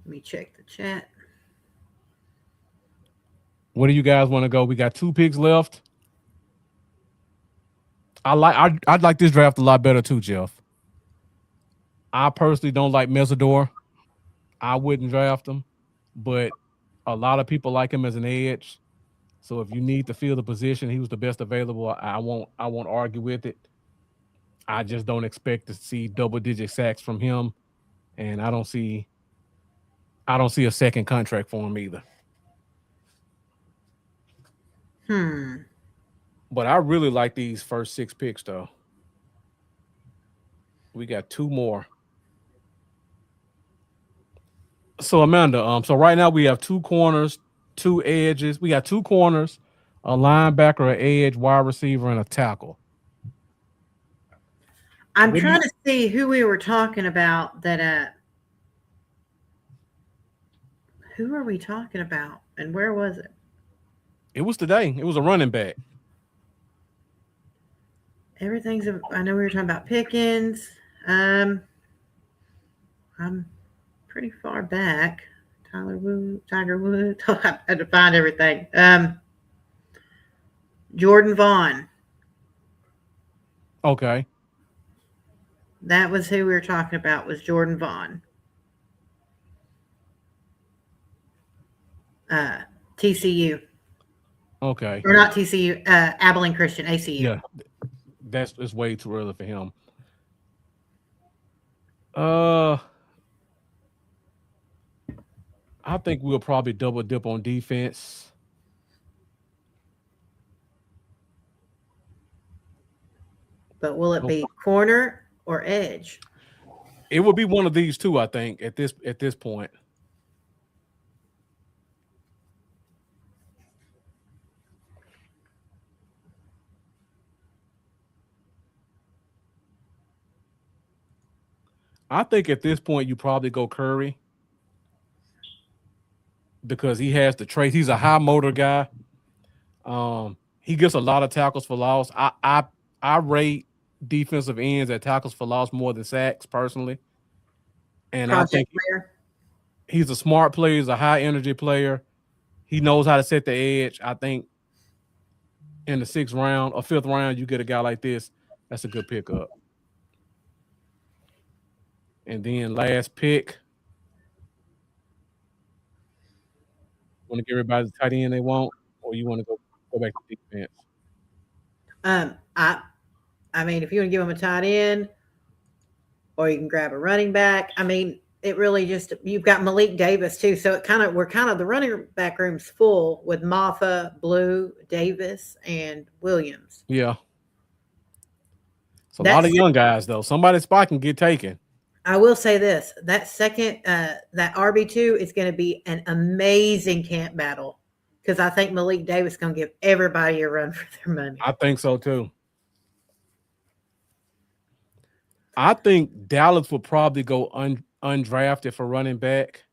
Let me check the chat. Where do you guys want to go? We got two picks left. I'd like this draft a lot better too, Jeff. I personally don't like Mesidor. I wouldn't draft him, but a lot of people like him as an edge. So if you need to fill the position, he was the best available. I won't argue with it. I just don't expect to see double digit sacks from him, and I don't see a second contract for him either. Hmm. But I really like these first six picks though. We got two more. So Amanda, so right now we have two corners, two edges. We got two corners, a linebacker, an edge, wide receiver, and a tackle. I'm What do you? trying to see who we were talking about that who are we talking about and where was it? It was today. It was a running back. I know we were talking about Pickens. Um I'm pretty far back. Tyler Wood, Tiger Wood. I had to find everything. Jordan Vaughn. Okay. That was who we were talking about, was Jordan Vaughn. Uh, TCU. Okay. Or not TCU, Abilene Christian, ACU. Yeah, it's way too early for him. Uh, I think we'll probably double dip on defense. But will it Go- be corner or edge? It will be one of these two, I think, at this point. I think at this point you probably go Curry because he has the traits. He's a high motor guy. He gets a lot of tackles for loss. I rate defensive ends at tackles for loss more than sacks personally, and I Project think player. he's a smart player. He's a high energy player. He knows how to set the edge. I think in the 6th round or 5th round, you get a guy like this. That's a good pickup. And then last pick, want to give everybody the tight end they want, or you want to go back to defense? Um, I I mean, if you want to give him a tight end, or you can grab a running back. I mean, it really just you've got Malik Davis too, so we're kind of the running back room's full with Maffa, Blue, Davis, and Williams. Yeah, it's a lot of That's young guys though. Somebody's spot can get taken. I will say this: that second that RB2 is going to be an amazing camp battle because I think Malik Davis is going to give everybody a run for their money. I think so too. I think Dallas would probably go undrafted for running back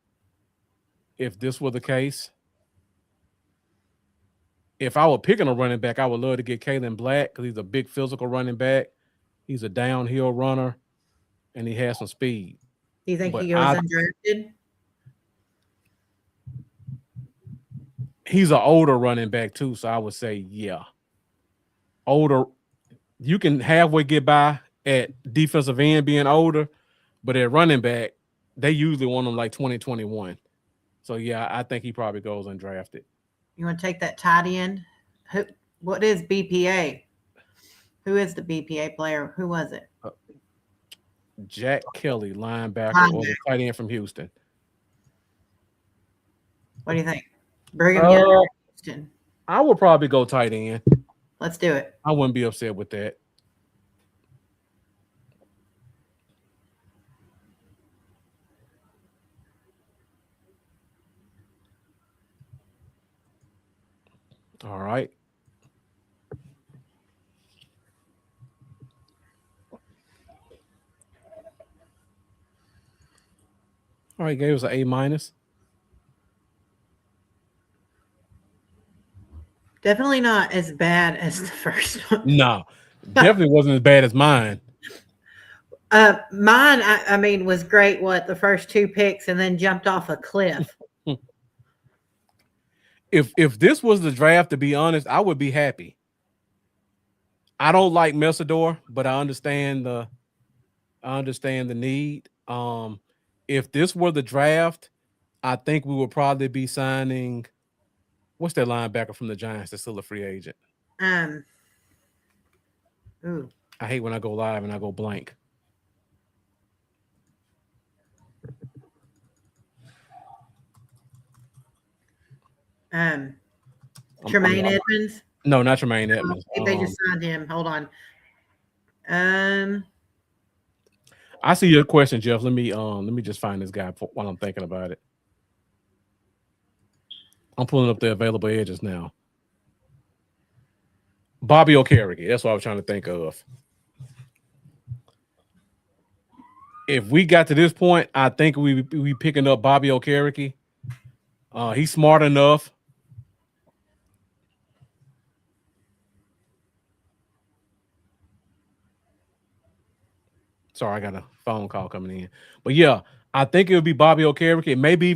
if this were the case. If I were picking a running back, I would love to get Kalen Black because he's a big physical running back. He's a downhill runner, and he has some speed. Do you think But he goes undrafted? he's an older running back too, so I would say yeah. Older, you can halfway get by at defensive end being older, but at running back, they usually want them like 2021. So yeah, I think he probably goes undrafted. You want to take that tight end? Who? What is BPA? Who is the BPA player? Who was it? Jack Kelly, linebacker, or the tight end from Houston. What do you think? Brigham Young or Houston? I would probably go tight end. Let's do it. I wouldn't be upset with that. All right. All right, gave us an A-. Definitely not as bad as the first one. No, definitely wasn't as bad as mine. Mine, I mean, was great. What the first two picks, and then jumped off a cliff. If this was the draft, to be honest, I would be happy. I don't like Messidor, but I understand the need. If this were the draft, I think we would probably be signing. What's that linebacker from the Giants that's still a free agent? Ooh. I hate when I go live and I go blank. Tremaine Edmonds. No, not Tremaine Edmonds. They just signed him. Hold on. I see your question, Jeff. Let me just find this guy while I'm thinking about it. I'm pulling up the available edges now. Bobby Okereke. That's what I was trying to think of. If we got to this point, I think we picking up Bobby Okereke. He's smart enough. Sorry, I got a phone call coming in. But yeah, I think it would be Bobby Okereke. Maybe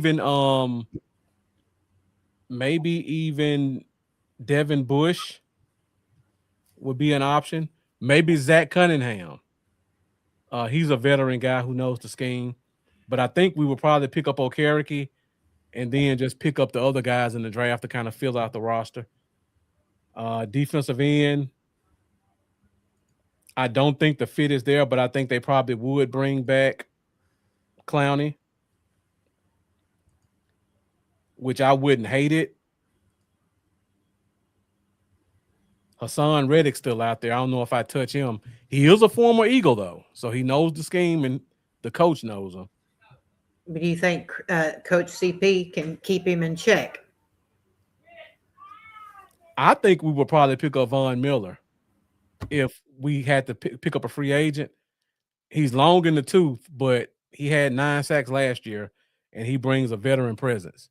even Devin Bush would be an option. Maybe Zach Cunningham. He's a veteran guy who knows the scheme. But I think we would probably pick up Okereke and then just pick up the other guys in the draft to kind of fill out the roster. Defensive end, I don't think the fit is there, but I think they probably would bring back Clowney, which I wouldn't hate it. Hassan Reddick's still out there. I don't know if I touch him. He is a former Eagle though, so he knows the scheme and the coach knows him. Do you think Coach CP can keep him in check? I think we would probably pick up Von Miller if we had to pick up a free agent. He's long in the tooth, but he had 9 sacks last year, and he brings a veteran presence.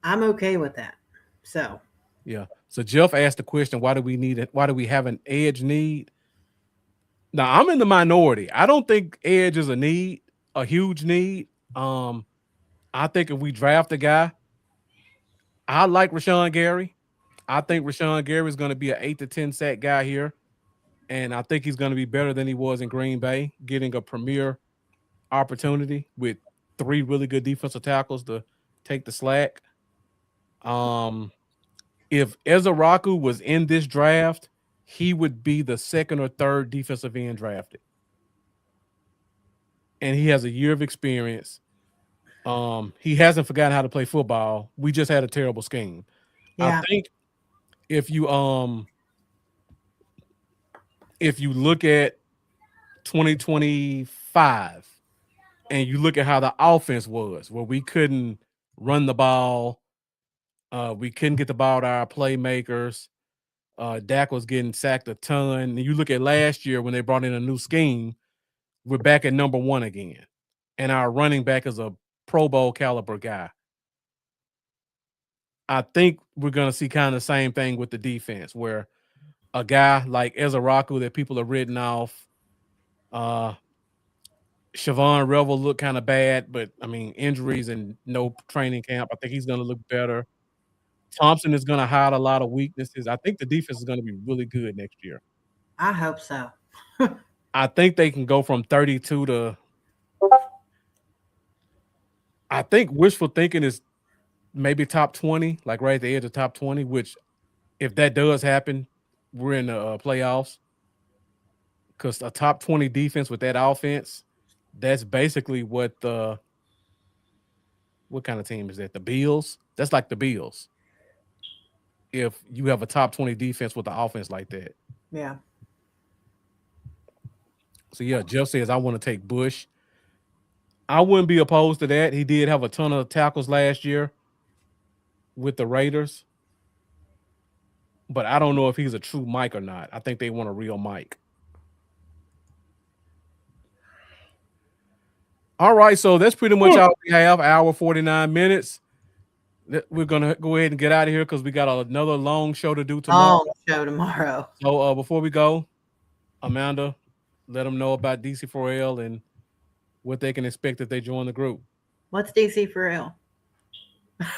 I'm okay with that. So Yeah. So Jeff asked the question, why do we need it? Why do we have an edge need? Now I'm in the minority. I don't think edge is a need, a huge need. I think if we draft a guy, I like Rashawn Gary. I think Rashawn Gary is going to be an 8 to 10 sack guy here. And I think he's going to be better than he was in Green Bay, getting a premier opportunity with 3 really good defensive tackles to take the slack. If Ezaraku was in this draft, he would be the 2nd or 3rd defensive end drafted. And he has a year of experience. He hasn't forgotten how to play football. We just had a terrible scheme. yeah, I think if you look at 2025 and you look at how the offense was, where we couldn't run the ball, we couldn't get the ball to our playmakers. Dak was getting sacked a ton. And you look at last year when they brought in a new scheme, we're back at number 1 again. And our running back is a Pro Bowl caliber guy. I think we're going to see kind of the same thing with the defense, where a guy like Ezaraku that people are written off, Siobhan Revel looked kind of bad, but I mean, injuries and no training camp. I think he's going to look better. Thompson is going to hide a lot of weaknesses. I think the defense is going to be really good next year. I hope so. I think they can go from 32 to. I think wishful thinking is maybe top 20, like right at the edge of top 20, which if that does happen, we're in the playoffs. Because a top 20 defense with that offense, that's basically what kind of team is that? The Bills? That's like the Bills. If you have a top 20 defense with the offense like that. Yeah. So yeah, Jeff says I want to take Bush. I wouldn't be opposed to that. He did have a ton of tackles last year with the Raiders. But I don't know if he's a true Mike or not. I think they want a real Mike. All right, so that's pretty much all we have. Hour 49 minutes. We're gonna go ahead and get out of here because we got another long show to do tomorrow. Long show tomorrow. So before we go, Amanda, let them know about DC4L and what they can expect if they join the group. What's DC for real?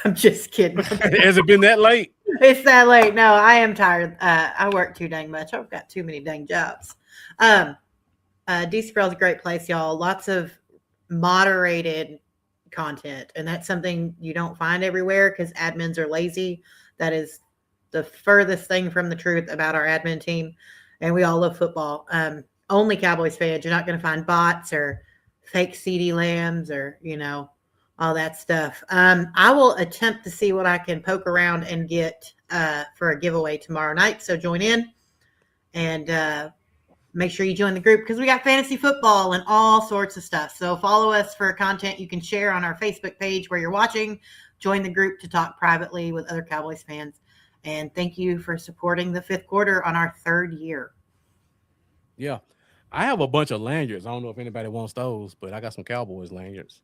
I'm just kidding. Has it been that late? It's that late. No, I am tired. I work too dang much. I've got too many dang jobs. DC for real is a great place, y'all. Lots of moderated content, and that's something you don't find everywhere because admins are lazy. That is the furthest thing from the truth about our admin team, and we all love football. Only Cowboys fans. You're not going to find bots or fake CD lambs or all that stuff. I will attempt to see what I can poke around and get for a giveaway tomorrow night, so join in and make sure you join the group because we got fantasy football and all sorts of stuff. So follow us for content you can share on our Facebook page where you're watching. Join the group to talk privately with other Cowboys fans. And thank you for supporting the fifth quarter on our 3rd year. Yeah. I have a bunch of lanyards. I don't know if anybody wants those, but I got some Cowboys lanyards.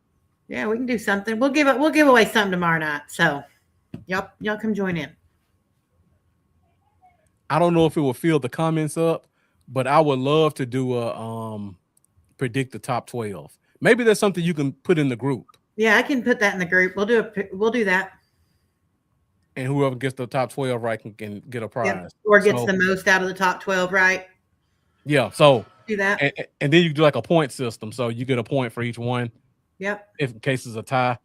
Yeah, we can do something. We'll give away something tomorrow night. So y'all come join in. I don't know if it will fill the comments up, but I would love to do a predict the top 12. Maybe that's something you can put in the group. Yeah, I can put that in the group. We'll do that. And whoever gets the top 12 right can get a prize. Yep. Or gets the most out of the top 12 right. Yeah. So Do that. and then you do like a point system. So you get a point for each one Yep. if in case it's a tie.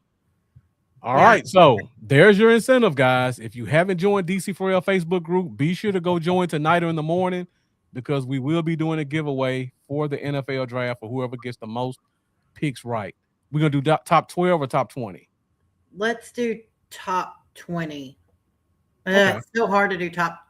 All Yeah. right. So there's your incentive, guys. If you haven't joined DC4L Facebook group, be sure to go join tonight or in the morning because we will be doing a giveaway for the NFL draft for whoever gets the most picks right. We're gonna do top 12 or top 20. Let's do top 20. Okay. It's so hard to do top.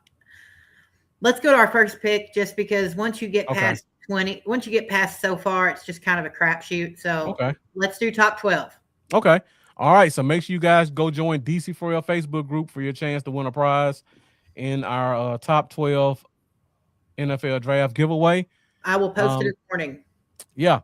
Let's go to our first pick just because once you get Okay. past 20, once you get past so far, it's just kind of a crapshoot. So Okay. let's do top 12. Okay. All right. So make sure you guys go join DC4L Facebook group for your chance to win a prize in our top 12 NFL draft giveaway. I will post it in Um, the morning. yeah.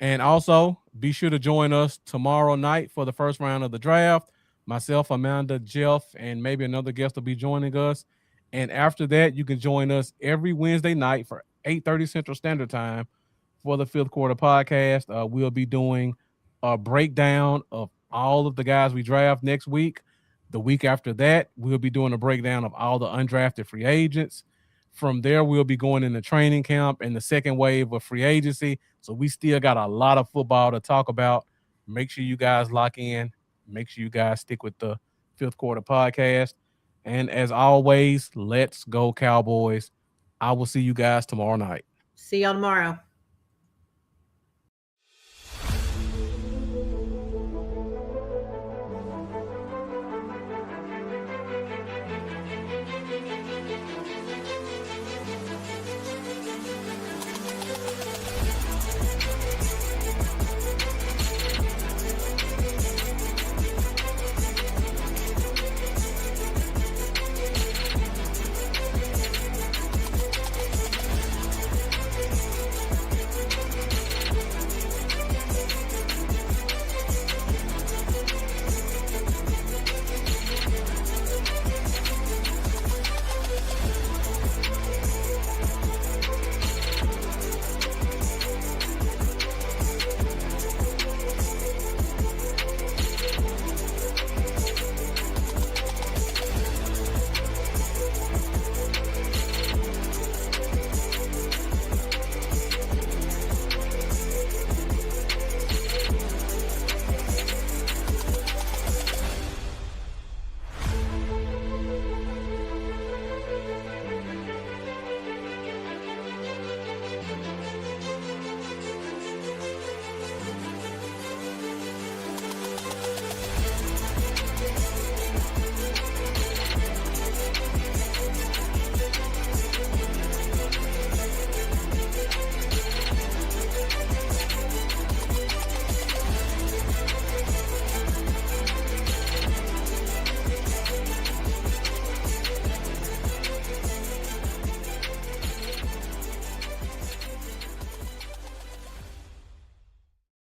And also be sure to join us tomorrow night for the first round of the draft. Myself, Amanda, Jeff, and maybe another guest will be joining us. And after that, you can join us every Wednesday night for 8:30 Central Standard Time for the fifth quarter podcast. We'll be doing a breakdown of all of the guys we draft next week. The week after that, we'll be doing a breakdown of all the undrafted free agents. From there, we'll be going into training camp and the second wave of free agency. So we still got a lot of football to talk about. Make sure you guys lock in. Make sure you guys stick with the fifth quarter podcast. And as always, let's go Cowboys. I will see you guys tomorrow night. See y'all tomorrow.